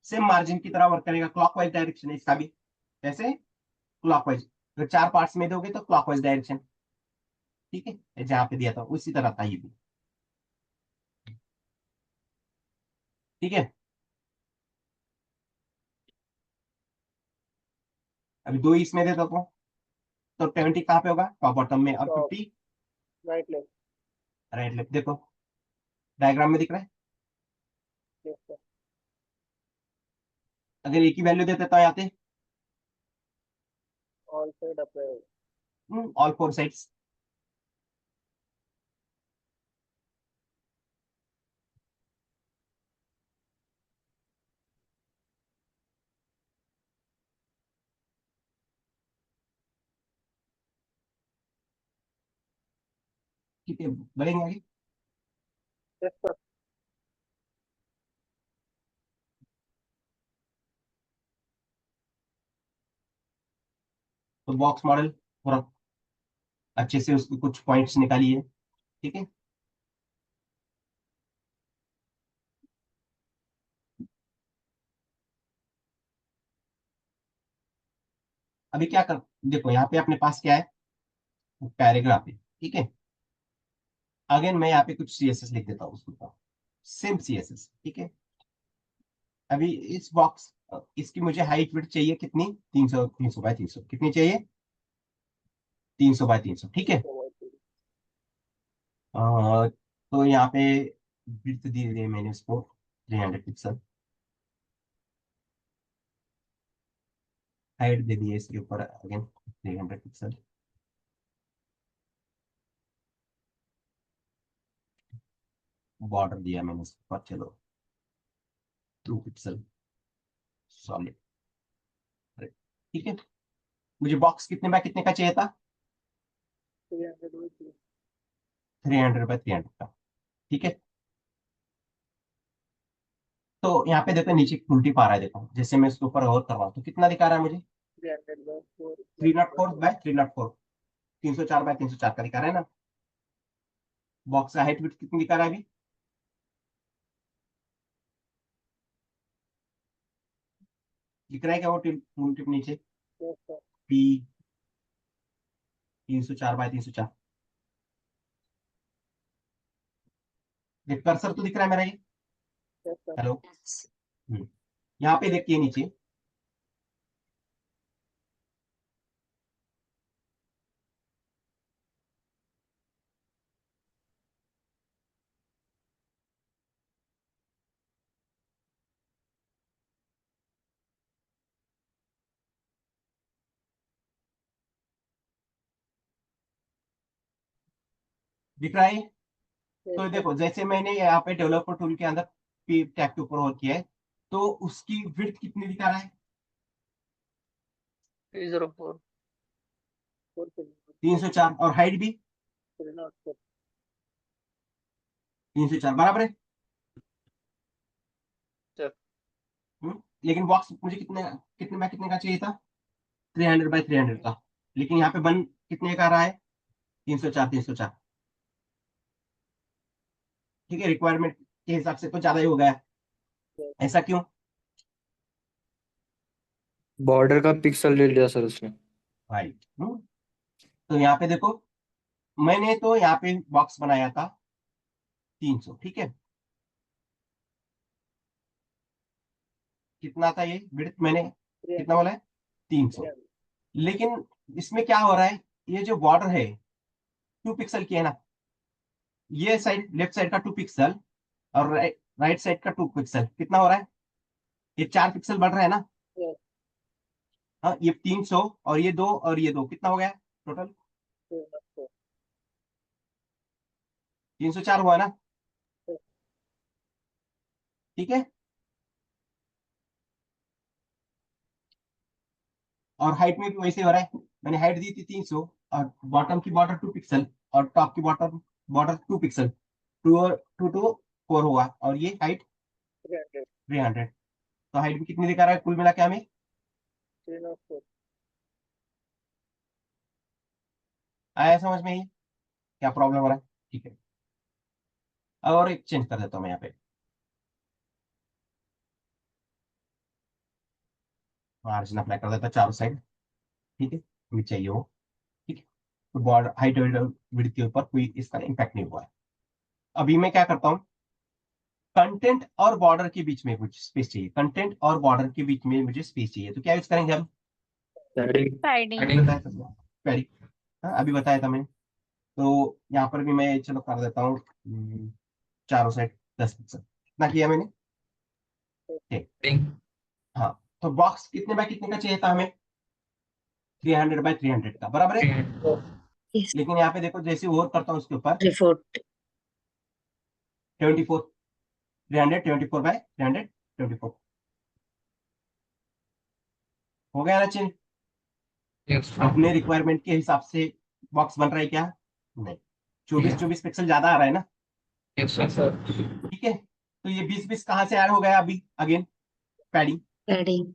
सेम मार्जिन की तरह वर्क करेगा, क्लॉकवाइज डायरेक्शन है इसका भी, जैसे क्लॉकवाइज, अगर 4 पार्ट्स में दोगे तो क्लॉकवाइज डायरेक्शन, ठीक है, जहां पे दिया था उसी तरह था ये भी, ठीक है। अभी 2 इसमें दे देता हूँ तो 20 कहाँ पे होगा, टॉप बॉटम में, और top, 50 right left. Right left, देखो डायग्राम में दिख रहा है। लेफ्ट। अगर एक ही वैल्यू देते तो आते all side apply. All 4 sides, ठीक है, बढ़ेंगे आगे। तो बॉक्स मॉडल पूरा अच्छे से उसके कुछ पॉइंट्स निकालिए, ठीक है। अभी क्या कर, देखो यहाँ पे अपने पास क्या है, पैराग्राफ है, ठीक है। अगेन मैं यहाँ पे कुछ सीएसएस लिख देता हूँ उसके ऊपर, सेम सीएसएस, ठीक है। अभी इस बॉक्स, इसकी मुझे हाइट विड्थ चाहिए कितनी, 300 बाय 300, कितनी चाहिए, 300 बाय 300, ठीक है। तो यहाँ पे विड्थ दी है मैंने इसको 300 पिक्सल, हाइट दे दी है इसके ऊपर अगेन 300 पिक्सल, बॉर्डर दिया मैंने इसके ऊपर, चलो 2 पिक्सल सॉलिड, ठीक है। मुझे बॉक्स कितने बाय कितने का चाहिए था, 300 बाय 300 का, ठीक है। तो यहाँ पे देखो नीचे उल्टी पा रहा है, देखो जैसे मैं इसके ऊपर और कर रहा हूँ तो कितना दिखा रहा है मुझे, 304 बाय 304, 304 बाय 304 का दिखा रहा है ना। बॉक्स का हाइट विड्थ कितनी दिखा रहा है अभी, दिख रहा है क्या वो टिप नीचे, पी 304 बाय 304, कर्सर तो दिख रहा है मेरा ये, हेलो। यहाँ पे देखिए नीचे, दिख रहा है। तो देखो जैसे मैंने यहाँ पे डेवलपर टूल के अंदर टैब के ऊपर होल्ड किया है, तो उसकी विड्थ कितनी दिखा रहा है, 304 304, और हाइट भी 304 बराबर है। लेकिन बॉक्स मुझे कितने कितने बाय कितने का चाहिए था, 300 बाय 300 का, लेकिन यहाँ पे बन कितने का रहा है, 304, ठीक है। रिक्वायरमेंट के हिसाब से तो ज्यादा ही हो गया, ऐसा क्यों, बॉर्डर का पिक्सल ले लिया सर उसने। राइट। तो यहाँ पे देखो, मैंने तो यहाँ पे बॉक्स बनाया था 300, ठीक है। कितना था ये विड्थ, मैंने कितना बोला है, 300। लेकिन इसमें क्या हो रहा है, ये जो बॉर्डर है 2 पिक्सल की है ना, ये साइड लेफ्ट साइड का 2 पिक्सल, और राइट साइड का 2 पिक्सल, कितना हो रहा है, ये 4 पिक्सल बढ़ रहा है ना। हाँ, ये 300 और ये 2 और ये 2, कितना हो गया टोटल, 304 हुआ ना, ठीक है। और हाइट में भी वैसे हो रहा है, मैंने हाइट दी थी 300, और बॉटम की बॉर्डर 2 पिक्सल, और टॉप की बॉटम बॉर्डर 2 पिक्सल, 2 2 4 हुआ, और ये हाइट 300। तो हाइट भी कितनी दिखा रहा है कुल मिला के हमें, 304। आया समझ में, ये क्या प्रॉब्लम हो रहा है, ठीक है। और एक चेंज कर देता हूँ मैं यहाँ पे, मार्जिन अप्लाई कर देता हूँ चारों साइड, ठीक है, हमें चाहिए हो, ठीक है। तो बॉर्डर हाइट विड्थ के ऊपर कोई इसका इम्पैक्ट नहीं हुआ है। अभी मैं क्या करता हूँ, कंटेंट और बॉर्डर के बीच में मुझे स्पेस चाहिए, कंटेंट और बॉर्डर के बीच में मुझे स्पेस चाहिए, तो क्या यूज करेंगे हम, पैडिंग। Padding. बताया था पैडिंग, हाँ अभी बताया था मैंने। तो यहाँ पर भी मैं चलो कर देता हूँ, चारों साइड 10 पिक्सल, कितना किया मैंने, ठीक। हाँ, तो बॉक्स कितने बाय कितने का चाहिए था हमें, 300 बाय 300 का, बराबर है। Yes. लेकिन यहाँ पे देखो जैसे और करता हूँ उसके ऊपर, Report. 24, 324 बाय 324, हो गया ना चेंज, अपने रिक्वायरमेंट के हिसाब से बॉक्स बन रहा है क्या, नहीं, 24 24 पिक्सल ज्यादा आ रहा है ना, ठीक है। तो ये 20 20 कहाँ से ऐड हो गया अभी अगेन, पैडिंग। Padding.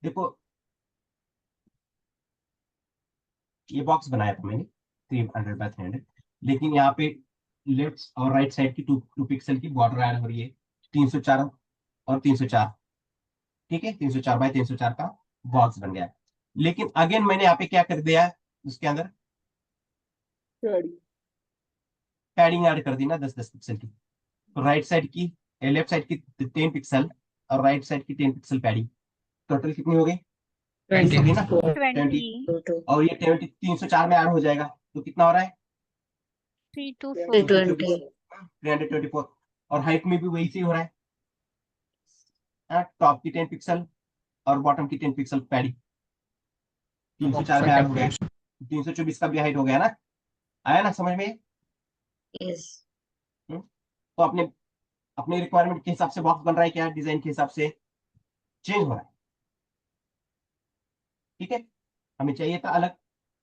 देखो ये बॉक्स बनाया था मैंने 300 बाय 300, लेकिन यहाँ पे लेफ्ट और राइट साइड की 2 पिक्सल की बॉर्डर ऐड हो रही है, 304 और 304। ठीक है, 304 बाय 304 का बॉक्स बन गया है। लेकिन अगेन मैंने यहाँ पे क्या कर दिया है, उसके अंदर पैडिंग ऐड कर दी ना 10-10 पिक्सल की। तो राइट साइड की, लेफ्ट साइड की 10 पिक्सल और राइट साइड की 10 पिक्सल पैडिंग, टोटल कितनी हो गई? 20 हो गई ना, 20। 2 2 और ये 20 304 में ऐड हो जाएगा, तो कितना हो रहा है? 320 324। और हाइट में भी वही से हो रहा है, टॉप की 10 पिक्सल और बॉटम की 10 पिक्सल पैडिंग 304 में ऐड हो गया। 324 का भी हाइट हो गया ना, आया ना समझ में? yes तो अपने अपने रिक्वायरमेंट के हिसाब से बॉक्स बन रहा है क्या, डिजाइन के हिसाब से चेंज हो रहा है। ठीक है, हमें चाहिए था अलग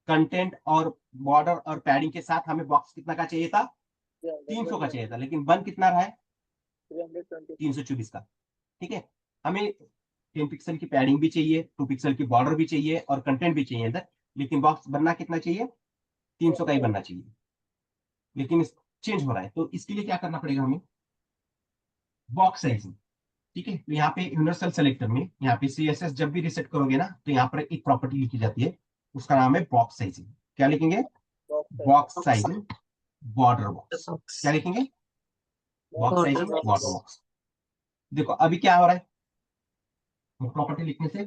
कंटेंट और बॉर्डर और पैडिंग के साथ, हमें बॉक्स कितना का चाहिए था? 300 का चाहिए था, लेकिन बन कितना रहा है? 324 का। ठीक है, हमें 10 पिक्सल की पैडिंग भी चाहिए, 2 पिक्सल की बॉर्डर भी चाहिए और कंटेंट भी चाहिए अंदर, लेकिन बॉक्स बनना कितना चाहिए? 300 का ही बनना चाहिए, लेकिन चेंज हो रहा है। तो इसके लिए क्या करना पड़ेगा हमें? Box sizing. ठीक है, तो यहाँ पे यूनिवर्सल सेलेक्टर में यहाँ पे CSS जब भी रिसेट करोगे ना, तो यहाँ पर एक प्रॉपर्टी लिखी जाती है, उसका नाम है बॉक्स साइजिंग। क्या लिखेंगे? Box sizing border box. क्या लिखेंगे? Box border sizing box border box. देखो अभी क्या हो रहा है, प्रॉपर्टी लिखने से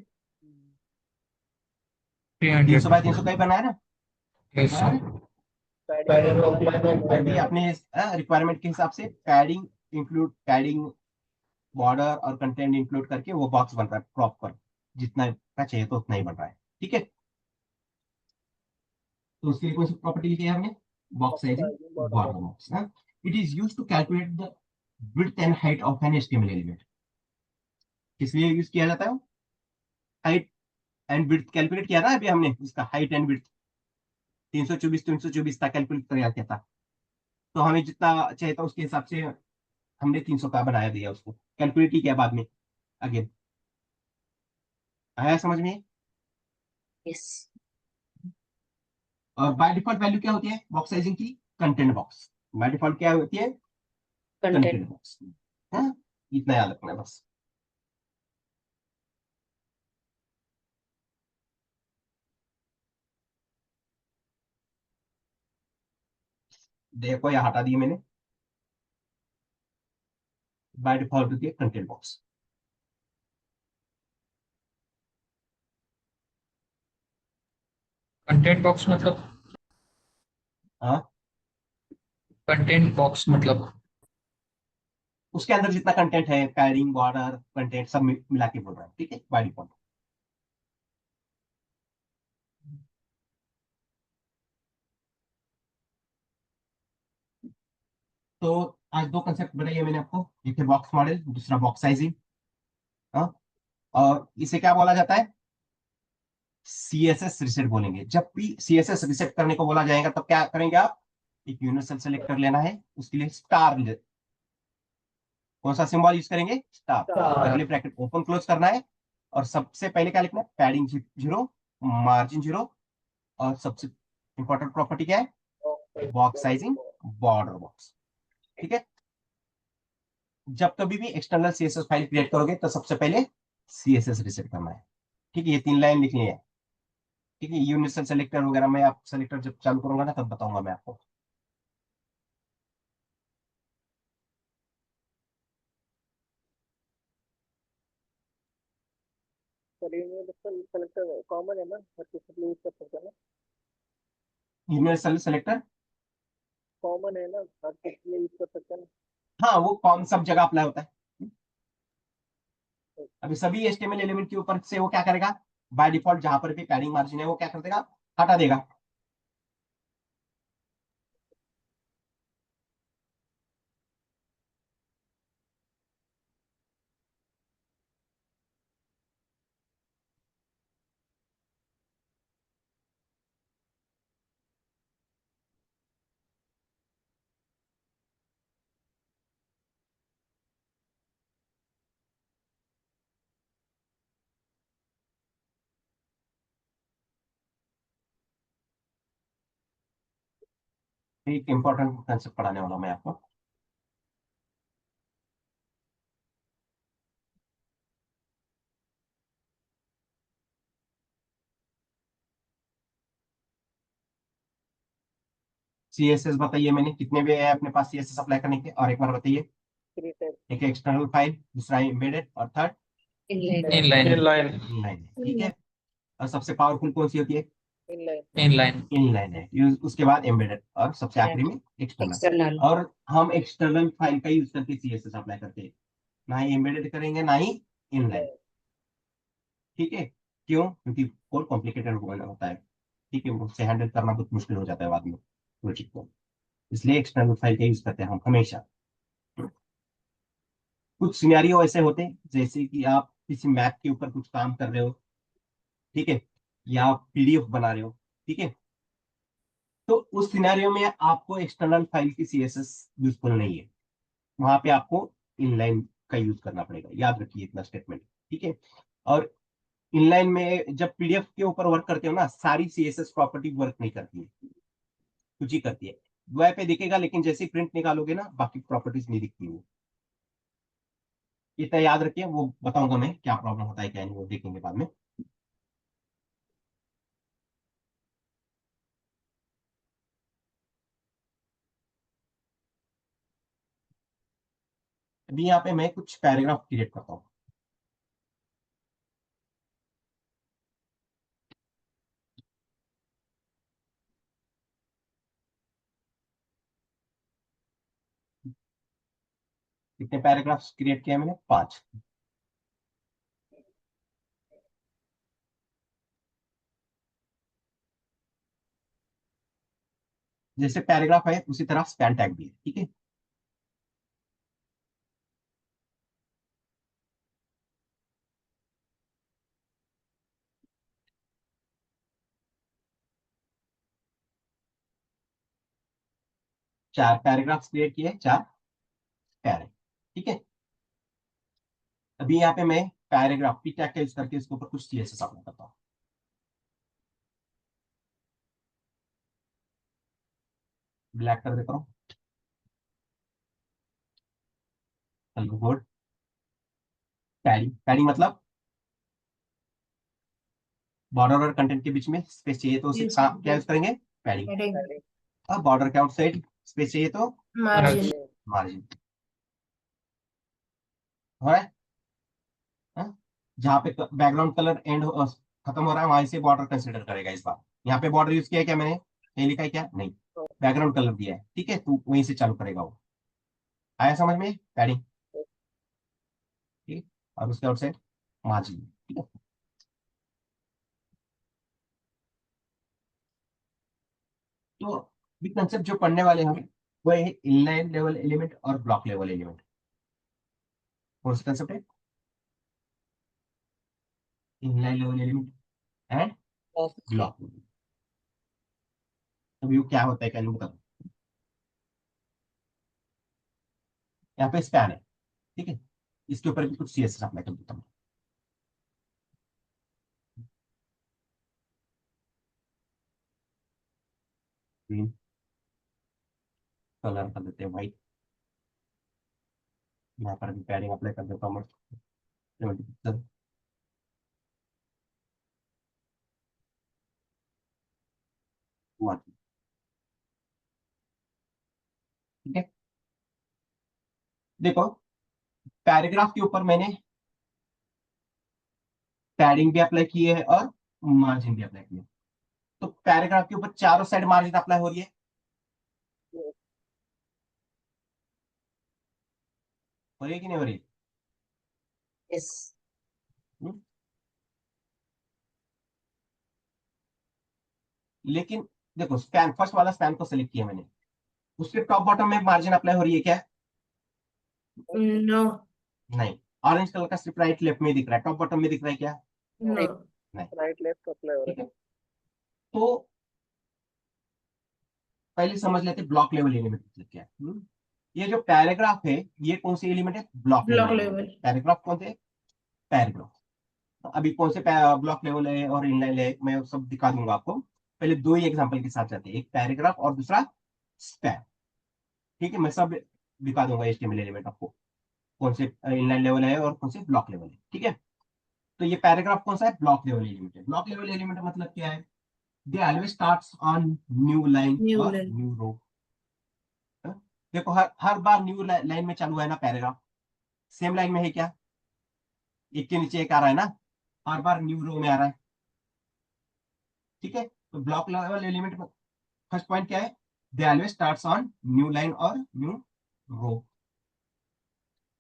300 बाय 300 का ही बना है ना, बना है ना? अभी अपने रिक्वायरमेंट के हिसाब से पैडिंग इंक्लूड, पैडिंग बॉर्डर और कंटेंट इंक्लूड करके वो बॉक्स बन रहा है प्रॉपर, जितना का चाहिए तो उतना ही बन रहा है। ठीक है, तो उसके लिए कौन सी प्रॉपर्टी लिखी है हमने? Box sizing border box. It is used to calculate the width and height of an HTML element. किस लिए यूज किया जाता है? हाइट एंड विड्थ कैलकुलेट किया ना अभी हमने, उसका हाइट एंड विड्थ 324 तक कैलकुलेट किया था। तो हमें जितना चाहिए था उसके हिसाब से हमने 300 का बनाया दिया, उसको कैलकुलेट ही किया बाद में अगेन। आया समझ में? yes और बाय डिफॉल्ट वैल्यू क्या होती है बॉक्स साइजिंग की? Content box. बाय डिफॉल्ट क्या होती है? content content box. हाँ, इतना याद रखना है बस। देखो, यहाँ हटा दिए मैंने, बाय डिफॉल्ट होती है कंटेंट बॉक्स। कंटेंट बॉक्स मतलब? हाँ, कंटेंट बॉक्स मतलब? उसके अंदर जितना कंटेंट है, पैडिंग बॉर्डर कंटेंट सब मिला के बोल रहा है। ठीक है, बाय डिफॉल्ट। तो आज दो कंसेप्ट बनाइए मैंने आपको, एक है बॉक्स मॉडल, दूसरा बॉक्स साइजिंग। हाँ, और इसे क्या बोला जाता है? CSS रिसेट बोलेंगे। जब भी CSS रिसेट करने को बोला जाएगा तब क्या करेंगे आप? एक यूनिवर्सल सेलेक्टर लेना है, उसके लिए स्टार, कौन सा सिंबल यूज करेंगे? Star. Curly bracket open close करना है, और सबसे पहले क्या लिखना है? पैडिंग 0, मार्जिन 0, और सबसे इंपॉर्टेंट प्रॉपर्टी क्या है? Box sizing border box. ठीक है, जब कभी भी एक्सटर्नल CSS फाइल क्रिएट करोगे तो सबसे पहले CSS रिसेट करना है। ठीक है, ये 3 लाइन लिखनी है। ठीक है, यूनिवर्सल सेलेक्टर वगैरह मैं आप सेलेक्टर जब चालू करूंगा ना तब बताऊंगा मैं आपको। यूनिवर्सल सेलेक्टर हाँ, वो कौन सब जगह अप्लाई होता है? अभी सभी HTML एलिमेंट के ऊपर से वो क्या करेगा? बाय डिफॉल्ट जहां पर भी पैडिंग मार्जिन है वो क्या कर देगा? हटा देगा। एक इंपॉर्टेंट कंसेप्ट पढ़ाने वाला हूं मैं आपको। CSS बताइए, मैंने कितने वे है अपने पास CSS अप्लाई करने के, और एक बार बताइए। एक एक्सटर्नल फाइल, दूसरा एम्बेडेड, और third Inline. Inline Inline. Inline. ठीक है, और सबसे पावरफुल कौन सी होती है? इनलाइन इनलाइन है। उसके बाद एम्बेडेड, और सबसे आखिरी में एक्सटर्नल। External. और हम एक्सटर्नल फाइल का यूज करके CSS अप्लाई करते हैं, ना ही एम्बेडेड करेंगे ना ही इनलाइन। ठीक है, क्यों? क्योंकि कोड कॉम्प्लिकेटेड होता है। ठीक है, उससे हैंडल करना बहुत मुश्किल हो जाता है बाद में प्रोजेक्ट को, इसलिए एक्सटर्नल फाइल का यूज करते हैं हम हमेशा। कुछ सिनेरियो ऐसे होते हैं, जैसे कि आप किसी मैप के ऊपर कुछ काम कर रहे हो, ठीक है, या आप PDF बना रहे हो, ठीक है, तो उस सिनेरियो में आपको एक्सटर्नल फाइल की CSS यूजफुल नहीं है, वहां पे आपको इनलाइन का यूज करना पड़ेगा। याद रखिए इतना स्टेटमेंट, ठीक है। और इनलाइन में जब PDF के ऊपर वर्क करते हो ना, सारी CSS प्रॉपर्टी वर्क नहीं करती है, कुछ ही करती है। वेब पे दिखेगा, लेकिन जैसे प्रिंट निकालोगे ना, बाकी प्रॉपर्टीज नहीं दिखती वो। इतना याद रखिए, वो बताऊंगा मैं क्या प्रॉब्लम होता है क्या नहीं, वो देखेंगे बाद में। अभी यहाँ पे मैं कुछ पैराग्राफ क्रिएट करता हूँ। कितने पैराग्राफ्स क्रिएट किए मैंने? 5। जैसे पैराग्राफ है उसी तरह स्पैन टैग भी है, ठीक है। चार पैराग्राफ्स क्रिएट किए, 4 पैरे, ठीक है। अभी यहाँ पे मैं पैराग्राफ पी टैग का यूज करके इसके ऊपर कुछ CSS अप्लाई करता हूँ। ब्लैक कर देता हूँ, हेलो गुड। पैडिंग, पैडिंग मतलब बॉर्डर और कंटेंट के बीच में स्पेस चाहिए तो उसे क्या यूज करेंगे? पैडिंग। Heading. अब बॉर्डर के आउटसाइड स्पेस चाहिए तो Margin. मार्जिन। हो रहा है? हाँ? जहाँ पे बैकग्राउंड कलर खत्म हो रहा है, वहां से बॉर्डर कंसिडर करेगा इस बार। यहाँ पे बॉर्डर यूज किया है क्या मैंने? कहीं लिखा है क्या? नहीं, बैकग्राउंड कलर दिया है, ठीक है, तो वहीं से चालू करेगा वो। आया समझ में? पैडिंग, ठीक। और उसके आउटसाइड मार्जिन, ठीक है। तो ये कंसेप्ट जो पढ़ने वाले हम, वो है इनलाइन लेवल एलिमेंट और ब्लॉक लेवल एलिमेंट। कौन सा कंसेप्ट है? Inline level element and block. तो व्यू क्या होता है, क्या नहीं बता। यहाँ पे स्पैन है, ठीक है, इसके ऊपर भी कुछ CSS अप्लाई कर देता हूँ। ग्रीन कलर कर देते हैं, व्हाइट। यहाँ पर भी पैडिंग अप्लाई कर देता हूँ मैं। ठीक है, देखो पैराग्राफ के ऊपर मैंने पैडिंग भी अप्लाई की है और मार्जिन भी अप्लाई की है। तो पैराग्राफ के ऊपर चारों साइड मार्जिन अप्लाई हो रही है, हो रही है कि नहीं हो रही? Yes. हम्म? लेकिन देखो, स्पैन फर्स्ट वाला स्पैन को सेलेक्ट किया मैंने, उसके टॉप बॉटम में मार्जिन अप्लाई हो रही है क्या? No. नहीं। ऑरेंज कलर का स्ट्रिप राइट लेफ्ट में दिख रहा है, टॉप बॉटम में दिख रहा है क्या? No. नहीं। राइट लेफ्ट अप्लाई हो ठीक रहा है, तो पहले समझ लेते ब्लॉक लेवल एलिमेंट मतलब क्या है। ये जो पैराग्राफ है, ये कौन सी एलिमेंट है? Block Block level level. Element. Paragraph कौन थे? पैराग्राफ। अभी कौन से ब्लॉक लेवल है और इनलाइन है, मैं सब दिखा दूंगा आपको। पहले दो ही एग्जांपल के साथ जाते हैं, एक पैराग्राफ और दूसरा स्पैन। ठीक है, मैं सब दिखा दूंगा HTML एलिमेंट आपको, कौन से इनलाइन लेवल है और कौन से ब्लॉक लेवल है। ठीक है, तो ये पैराग्राफ कौन सा है, ब्लॉक लेवल एलिमेंट है। ब्लॉक लेवल एलिमेंट मतलब क्या है, they always starts on new line New और line. New row. देखो हर बार न्यू लाइन में चालू है ना पैराग्राफ, सेम लाइन में है क्या, एक के नीचे एक आ रहा है ना, हर बार न्यू रो में आ रहा है। ठीक है, तो ब्लॉक लेवल एलिमेंट में फर्स्ट पॉइंट क्या है, they always starts on new line और न्यू रो।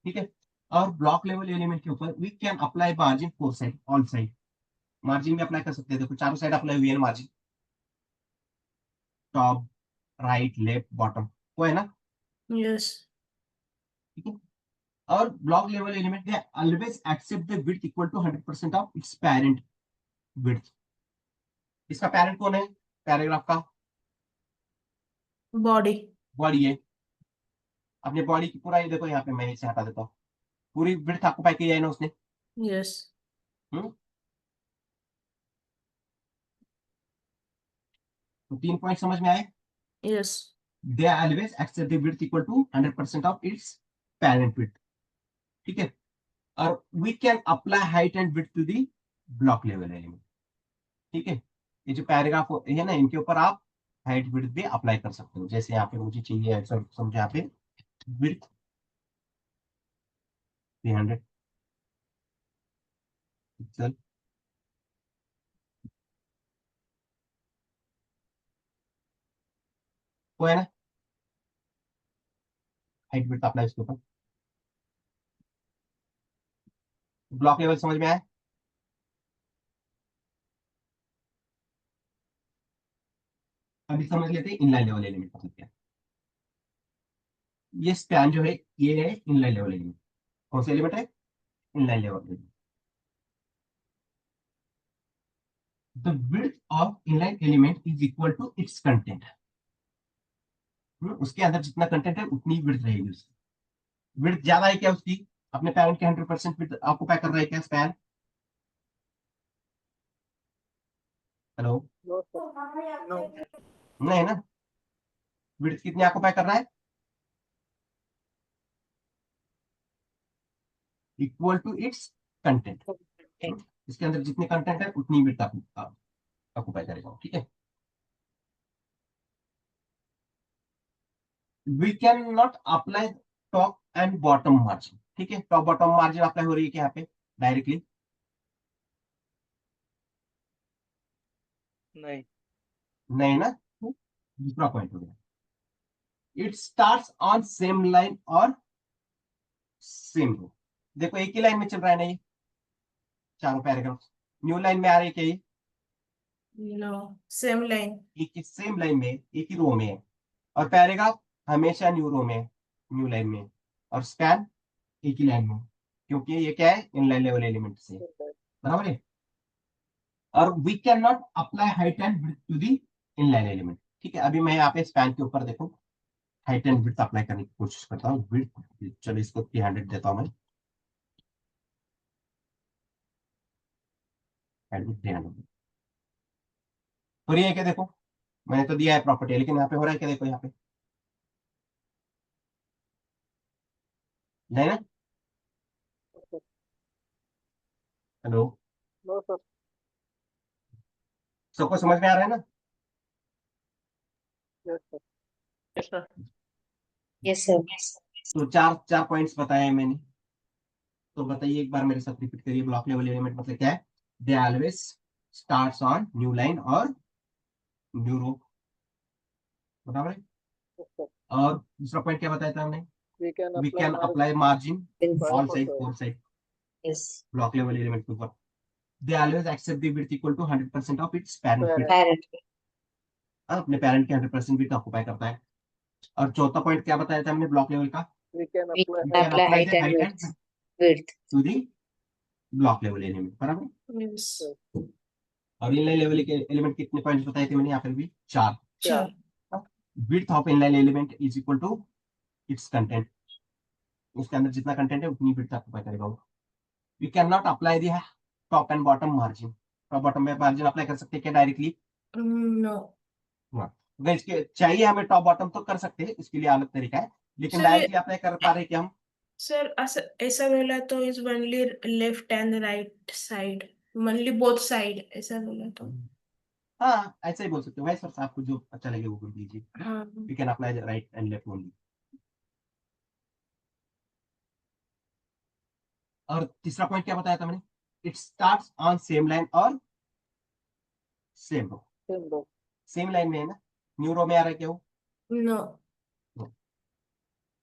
ठीक है, और ब्लॉक लेवल एलिमेंट के ऊपर we can apply margin four side, all side margin भी अप्लाई कर सकते हैं। देखो चारों साइड अप्लाई हुई है margin, top, right, left, bottom, वो है ना। Yes. ठीक है, और block level element they always accept the width equal to 100% of its parent width. इसका पेरेंट कौन है पैराग्राफ का, Body. बॉडी है। अपने बॉडी की पूरा, ये देखो यहाँ पे मैं इसे हटा देता हूँ, पूरी विड्थ आपको पाई किया है ना उसने। Yes. तो 3 पॉइंट समझ में आए, Yes. they always accept the width equal to 100% of its parent width। ठीक है, और we can apply height and width to the block level element। ठीक है, ये जो पैराग्राफ है ना, इनके ऊपर आप हाइट विड्थ भी अप्लाई कर सकते हो। जैसे यहाँ पे मुझे चाहिए समझो यहाँ पे विड्थ 300 पिक्सल, वो है ना हाइट विड्थ अप्लाई इसके ऊपर। ब्लॉक लेवल समझ में आया, अभी समझ लेते हैं इनलाइन लेवल एलिमेंट मतलब क्या है। ये स्पैन जो है ये है इनलाइन लेवल एलिमेंट। कौन सा एलिमेंट है, inline level element. The width of inline element is equal to its content। उसके अंदर जितना कंटेंट है उतनी विड्थ रहेगी उसकी। विड्थ ज्यादा है क्या उसकी, अपने पैरेंट के 100% विड्थ ऑक्युपाई कर रहा है क्या स्पैन। हेलो, नहीं ना, विड्थ कितनी ऑक्युपाई कर रहा है, इक्वल टू इट्स कंटेंट। इसके अंदर जितने कंटेंट है उतनी विड्थ ऑक्युपाई करेगा। ठीक है, we can not apply top and bottom margin. ठीक है, टॉप बॉटम मार्जिन अप्लाई हो रही है क्या यहाँ पे डायरेक्टली, नहीं। नहीं ना। दूसरा पॉइंट हो गया, it starts on same line और सेम रो। देखो एक ही लाइन में चल रहा है ना ये चारों पैराग्राफ, न्यू लाइन में आ रही है क्या ये, No. Same line. एक ही सेम लाइन में एक ही रो में है, और पैराग्राफ हमेशा न्यू रो में है, न्यू लाइन में, और स्पैन एक ही लाइन में, क्योंकि ये क्या है इनलाइन लेवल एलिमेंट से, बराबर है। और we can not apply height and width to the inline element. ठीक है, अभी मैं यहाँ पे स्पैन के ऊपर देखो हाइट एंड विड्थ अप्लाई करने की कोशिश करता हूँ। विड्थ चलो इसको 300 देता हूँ मैं, हाइट विड्थ 300। और ये क्या देखो, मैंने तो दिया है प्रॉपर्टी, लेकिन यहाँ पे हो रहा है क्या, देखो यहाँ पे नहीं ना। हेलो, सबको समझ में आ रहा है ना। Yes, sir. Yes, sir. तो चार चार पॉइंट्स बताए हैं मैंने, तो बताइए एक बार मेरे साथ रिपीट करिए। ब्लॉक लेवल एलिमेंट मतलब क्या है, they always starts on new line और न्यू रो, बराबर है। और दूसरा पॉइंट क्या बताया था हमने, we can apply margin all side, four side, Yes. Block level element के ऊपर। They always accept the width equal to 100% of its parent width. Parent. अपने पेरेंट के 100% विड्थ ऑक्युपाई करता है। और चौथा पॉइंट क्या बताया था हमने ब्लॉक लेवल का, We we can apply apply height the and height width. and Width. to the block level element, बराबर। Yes. और इनलाइन लेवल के एलिमेंट कितने पॉइंट्स बताए थे मैंने यहाँ पर भी, 4। Sure. Width of inline element is equal to its content, उसके अंदर जितना कंटेंट है उतनी विड्थ ऑक्युपाई करेगा वो। We can not apply the top and bottom margin. Top bottom में मार्जिन अप्लाई कर सकते हैं क्या डायरेक्टली, No. अगर इसके चाहिए हमें टॉप बॉटम तो कर सकते हैं, इसके लिए अलग तरीका है, लेकिन सर, ये- डायरेक्टली अप्लाई कर पा रहे कि हम सर ऐसा बोला तो is only left and right side, only both side ऐसा बोला तो। हाँ ऐसे ही बोल सकते हो भाई सर, आपको जो अच्छा लगे वो कर दीजिए। हाँ we can apply right and left only. और तीसरा पॉइंट क्या बताया था मैंने, it starts on same line और same row. Same row. Same line में है ना, न्यू रो में आ रहा है क्या वो। नो।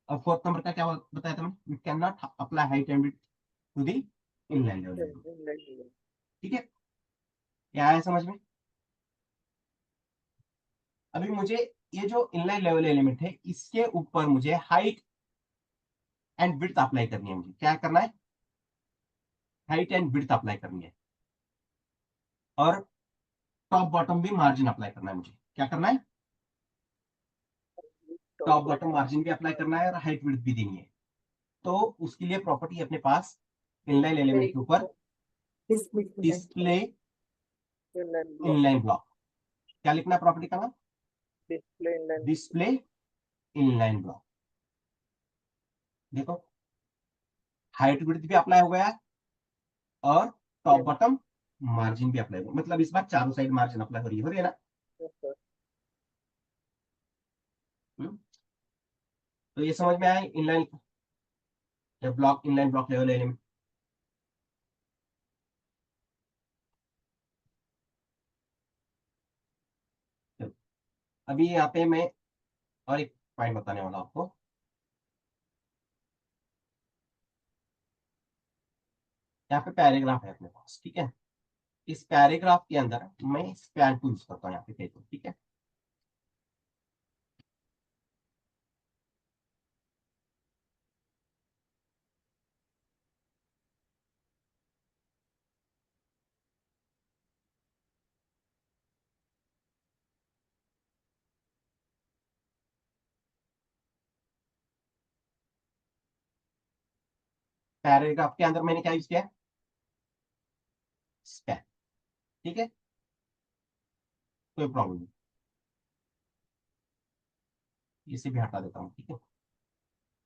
और फोर्थ नंबर का क्या बताया था मैंने, we can not apply height and width to the inline level. ठीक है, क्या है समझ में। अभी मुझे ये जो इनलाइन लेवल एलिमेंट है इसके ऊपर मुझे हाइट एंड विड्थ अप्लाई करनी है। मुझे क्या करना है, हाइट एंड विड्थ अप्लाई करनी है, और टॉप बॉटम भी मार्जिन अप्लाई करना है। मुझे क्या करना है, टॉप बॉटम मार्जिन भी अप्लाई करना है और हाइट विड्थ भी देनी है। तो उसके लिए प्रॉपर्टी अपने पास इनलाइन एलिमेंट के ऊपर डिस्प्ले इनलाइन ब्लॉक, क्या लिखना है प्रॉपर्टी का नाम, डिस्प्ले इनलाइन ब्लॉक। देखो हाइट विड्थ भी अप्लाई हो गया और टॉप बॉटम मार्जिन भी अप्लाई हो गया, मतलब इस बार चारों साइड मार्जिन अप्लाई हो रही है ना। तो ये समझ में आया inline block, inline block level element. अभी यहाँ पे मैं और एक पॉइंट बताने वाला आपको। यहाँ पे पैराग्राफ है अपने पास, ठीक है। इस पैराग्राफ के अंदर मैं स्पैन टू यूज करता हूँ यहाँ पे कहीं तो, ठीक है। पैराग्राफ के अंदर मैंने क्या यूज किया, स्पैन, ठीक है, कोई प्रॉब्लम नहीं, इसे भी हटा देता हूँ, ठीक है,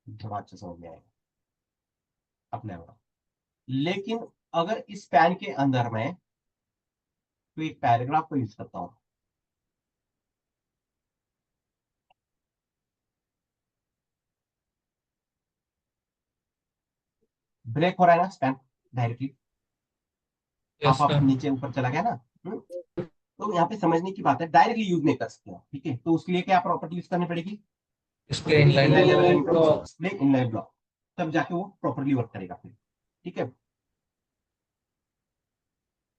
थोड़ा अच्छा समझ में आएगा अपने आप। लेकिन अगर इस पैन के अंदर मैं तो एक पैराग्राफ को यूज करता हूँ, ब्रेक हो रहा है ना स्पैन डायरेक्टली, यस आप सर। नीचे ऊपर चला गया ना। तो यहाँ पे समझने की बात है, डायरेक्टली यूज नहीं कर सकते हो, ठीक है। तो उसके लिए क्या प्रॉपर्टी यूज करनी पड़ेगी, display inline inline level block. Element display inline block, तब जाके वो प्रॉपर्ली वर्क करेगा फिर, ठीक है।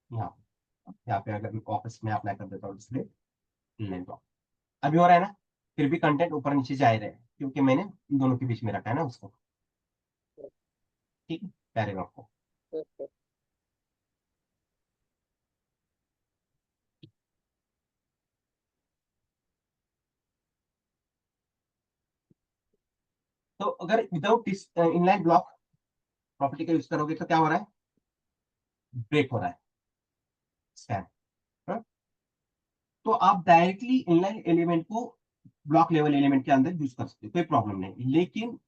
यहाँ पे अगर वापस में अप्लाई कर देता हूँ डिस्प्ले इनलाइन ब्लॉक, अभी हो रहा है ना, फिर भी कंटेंट ऊपर नीचे जा रहे हैं क्योंकि मैंने इन दोनों के बीच में रखा है ना उसको, ठीक है, पैराग्राफ को। तो अगर विदाउट इनलाइन ब्लॉक प्रॉपर्टी का यूज करोगे तो क्या हो रहा है, ब्रेक हो रहा है स्पैन। तो आप डायरेक्टली इनलाइन एलिमेंट को ब्लॉक लेवल एलिमेंट के अंदर यूज कर सकते हो, कोई प्रॉब्लम नहीं। लेकिन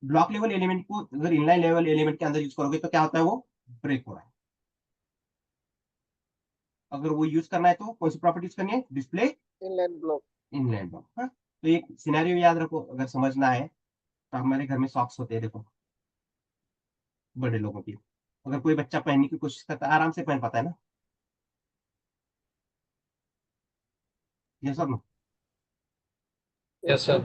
ब्लॉक लेवल एलिमेंट को अगर इनलाइन लेवल एलिमेंट के अंदर यूज करोगे तो क्या होता है, वो ब्रेक हो रहा है। अगर वो यूज करना है तो कौन सी प्रॉपर्टी यूज करनी है, display inline block. Inline block. तो एक सिनेरियो याद रखो, अगर समझना है तो हमारे घर में सॉक्स होते हैं, देखो बड़े लोगों की, अगर कोई बच्चा पहनने की कोशिश करता है आराम से पहन पाता है ना, ये सब ना। Yes sir.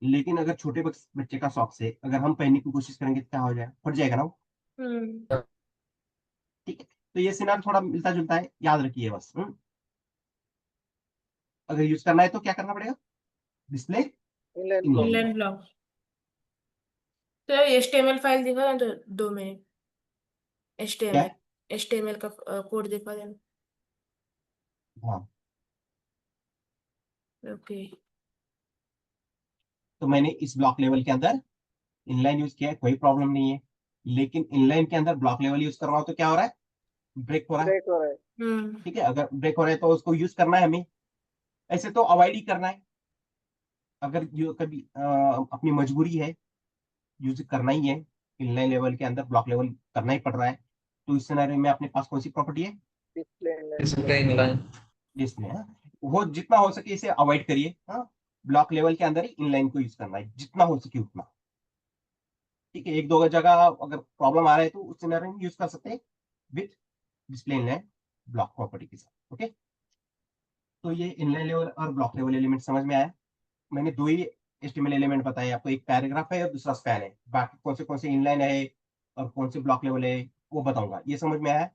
लेकिन अगर छोटे बच्चे का सॉक्स है, अगर हम पहनने की कोशिश करेंगे तो क्या हो जाएगा, फट जाएगा ना वो, ठीक है। तो ये सिनारियो थोड़ा मिलता जुलता है, याद रखिए बस। अगर यूज करना है तो क्या करना पड़ेगा, display inline block. Inline inline block. तो HTML फाइल दिखा देना, तो 2 मिनट क्या, HTML का कोड दिखा देना। हाँ। ओके। तो मैंने इस ब्लॉक लेवल के अंदर इनलाइन यूज किया है, कोई प्रॉब्लम नहीं है। लेकिन इनलाइन के अंदर ब्लॉक लेवल यूज कर रहा हूं तो क्या हो रहा है, ब्रेक हो रहा है, ब्रेक हो रहा है। ठीक है। अगर ब्रेक हो रहा है तो उसको यूज करना है हमें, ऐसे तो अवॉइड ही करना है। अगर जो कभी अपनी मजबूरी है, यूज करना ही है, इनलाइन लेवल के अंदर ब्लॉक लेवल करना ही पड़ रहा है, तो इस सिनेरियो में अपने पास कौन सी प्रॉपर्टी है? Display inline. इसमें वो जितना हो सके इसे अवॉइड करिए। हाँ, ब्लॉक लेवल के अंदर ही इनलाइन को यूज करना है जितना हो सके उतना। ठीक है, एक दो जगह अगर प्रॉब्लम आ रहा है तो उस सिनेरियो में यूज कर सकते हैं with display inline block property के साथ। ओके, तो ये इनलाइन लेवल और ब्लॉक लेवल एलिमेंट समझ में आया। मैंने दो ही एचटीएमएल एलिमेंट बताए आपको, एक पैराग्राफ है और दूसरा स्पैन है। बाकी कौन से इनलाइन है और कौन से ब्लॉक लेवल है वो बताऊंगा। ये समझ में आया?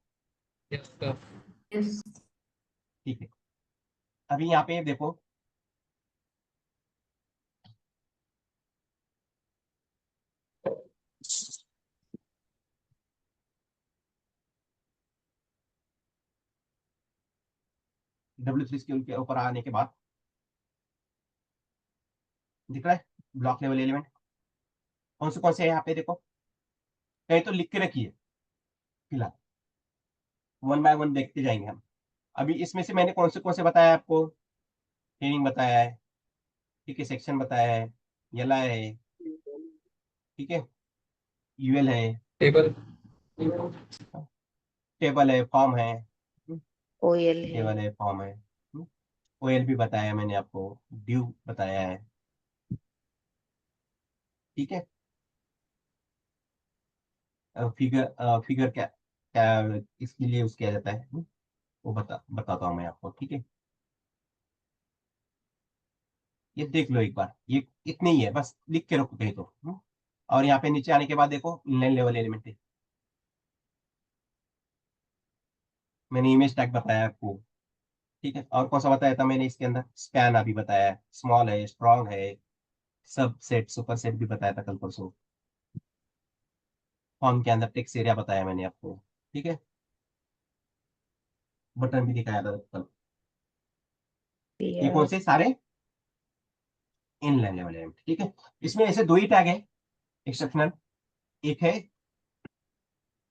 Yes, sir. Yes. ठीक है, अभी यहाँ पे देखो, W3 स्केल के ऊपर आने के बाद दिख रहा है ब्लॉक लेवल एलिमेंट कौन से है यहाँ पे देखो। कहीं तो लिख के रखिए, फिलहाल वन बाय वन देखते जाएंगे हम। अभी इसमें से मैंने कौन से बताया आपको? हेडिंग बताया है, ठीक है, सेक्शन बताया है, यला है, ठीक है, यूएल है, Table. टेबल है, फॉर्म है, OL है. टेबल है, फॉर्म है, ओएल भी बताया है मैंने आपको, ड्यू बताया है, ठीक है। फिगर क्या क्या इसके लिए यूज किया जाता है, वो बताता हूँ मैं आपको, ठीक है। ये देख लो एक बार, ये इतने ही है, बस लिख के रखो कहीं तो। और यहाँ पे नीचे आने के बाद देखो इनलाइन लेवल एलिमेंट है। मैंने इमेज टैग बताया आपको, ठीक है। और कौन सा बताया था मैंने इसके अंदर? स्पैन अभी बताया है, स्मॉल है, स्ट्रॉन्ग है, सब सेट, सुपर सेट भी बताया था कल परसों। फॉर्म के अंदर टेक्स्ट एरिया बताया मैंने आपको, ठीक है। बटन भी दिखाया था कल। ये कौन PR. से सारे? इनलाइन लेवल एलिमेंट, ठीक है। इसमें ऐसे दो ही टैग है एक्सेप्शनल, एक है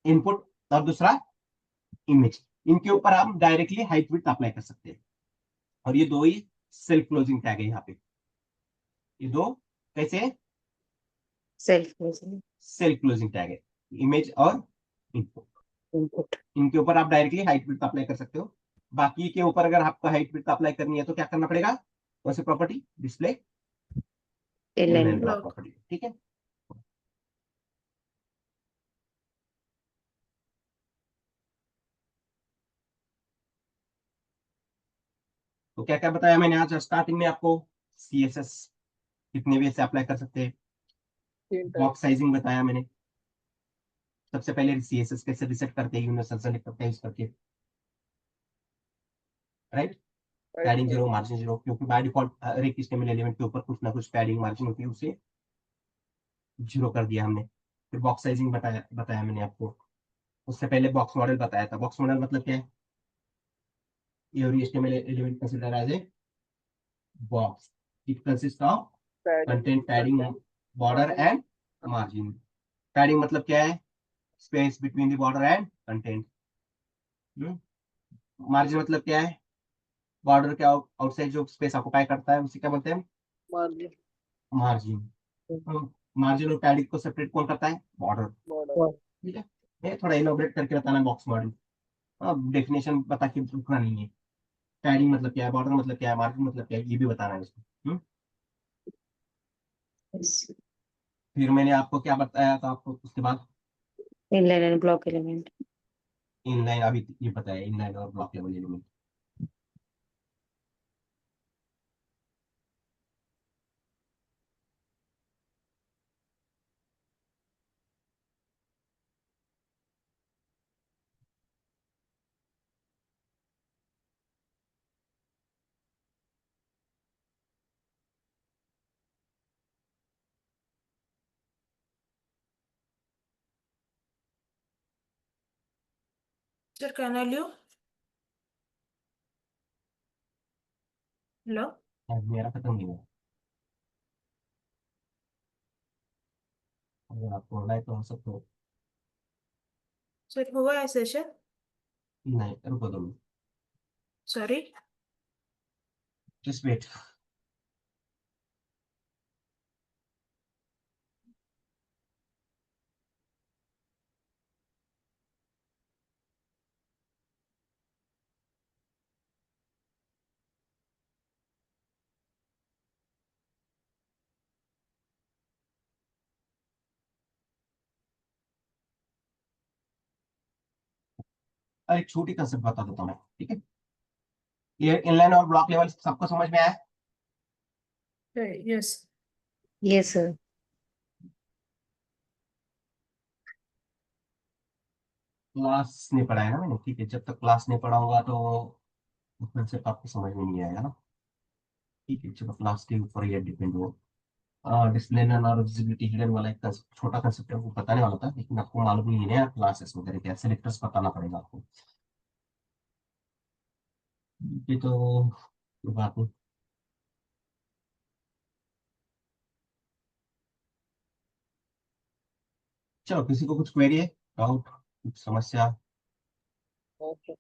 इनपुट और दूसरा इमेज। इनके ऊपर आप डायरेक्टली हाइट विड्थ अप्लाई कर सकते हैं। और ये दो ही सेल्फ क्लोजिंग टैग है यहाँ पे। ये दो कैसे? Self closing. Self closing tag है, इमेज और इनपुट। Input. इनके ऊपर आप डायरेक्टली हाइट विड्थ अप्लाई कर सकते हो। बाकी के ऊपर अगर आपको हाइट विड्थ अप्लाई करनी है तो क्या करना पड़ेगा? कौन सी property? Display Inline block block. Property, ठीक है। तो क्या क्या बताया मैंने आज स्टार्टिंग में आपको? CSS कितने वे से अप्लाई कर सकते हैं, बॉक्स साइजिंग बताया मैंने। सबसे पहले CSS कैसे रिसेट करते हैं, यूनिवर्सल सेलेक्ट करते हैं यूज करके, right. Padding zero, margin zero, क्योंकि बाय डिफॉल्ट हर एक HTML एलिमेंट के ऊपर कुछ ना कुछ पैडिंग मार्जिन होती है, उसे जीरो कर दिया हमने। फिर बॉक्स साइजिंग बताया मैंने आपको। उससे पहले बॉक्स मॉडल बताया था। बॉक्स मॉडल मतलब क्या है? Every HTML element consider as a box, it consist of content, padding, border and margin. Padding मतलब क्या है? Space between the border and content. Margin मतलब क्या है? बॉर्डर के आउटसाइड जो स्पेस ऑक्युपाई करता है उसे क्या बोलते हैं? मार्जिन। मार्जिन और पैडिंग को सेपरेट कौन करता है? बॉर्डर, ठीक है। ये थोड़ा इनोब्रेट करके बताना बॉक्स मॉडल। अब डेफिनेशन बता के रुकना नहीं है। पैडिंग मतलब क्या है, बॉर्डर मतलब क्या है, मार्जिन मतलब क्या है, ये भी बताना है इसको। Yes. फिर मैंने आपको क्या बताया था आपको उसके बाद? Inline and block element. Inline, अभी ये बताया इनलाइन और block level element. Sir, can I leave? Hello? मेरा खत्म नहीं हुआ, अगर आपको होना है तो हम सब तो। Sir, हुआ है सेशन? नहीं, रुको दो मिनट। सॉरी. just wait. एक छोटी कंसेप्ट बता देता हूँ मैं, ठीक है। ये इनलाइन और ब्लॉक लेवल सबको समझ में आया? Yes. Yes, sir. क्लास नहीं पढ़ाया ना मैंने, ठीक है। जब तक क्लास नहीं पढ़ाऊंगा तो कंसेप्ट आपको समझ में नहीं आएगा ना, ठीक है। चलो क्लास के ऊपर ये डिपेंड हो। डिस्प्ले और विजिबिलिटी हिडन वाला एक छोटा कंसेप्ट है, वो बताने वाला था, लेकिन आपको मालूम नहीं है क्लासेस वगैरह क्या, सेलेक्टर्स बताना पड़ेगा आपको। ये तो कोई बात नहीं। चलो, किसी को कुछ क्वेरी है, डाउट, कुछ समस्या? Okay.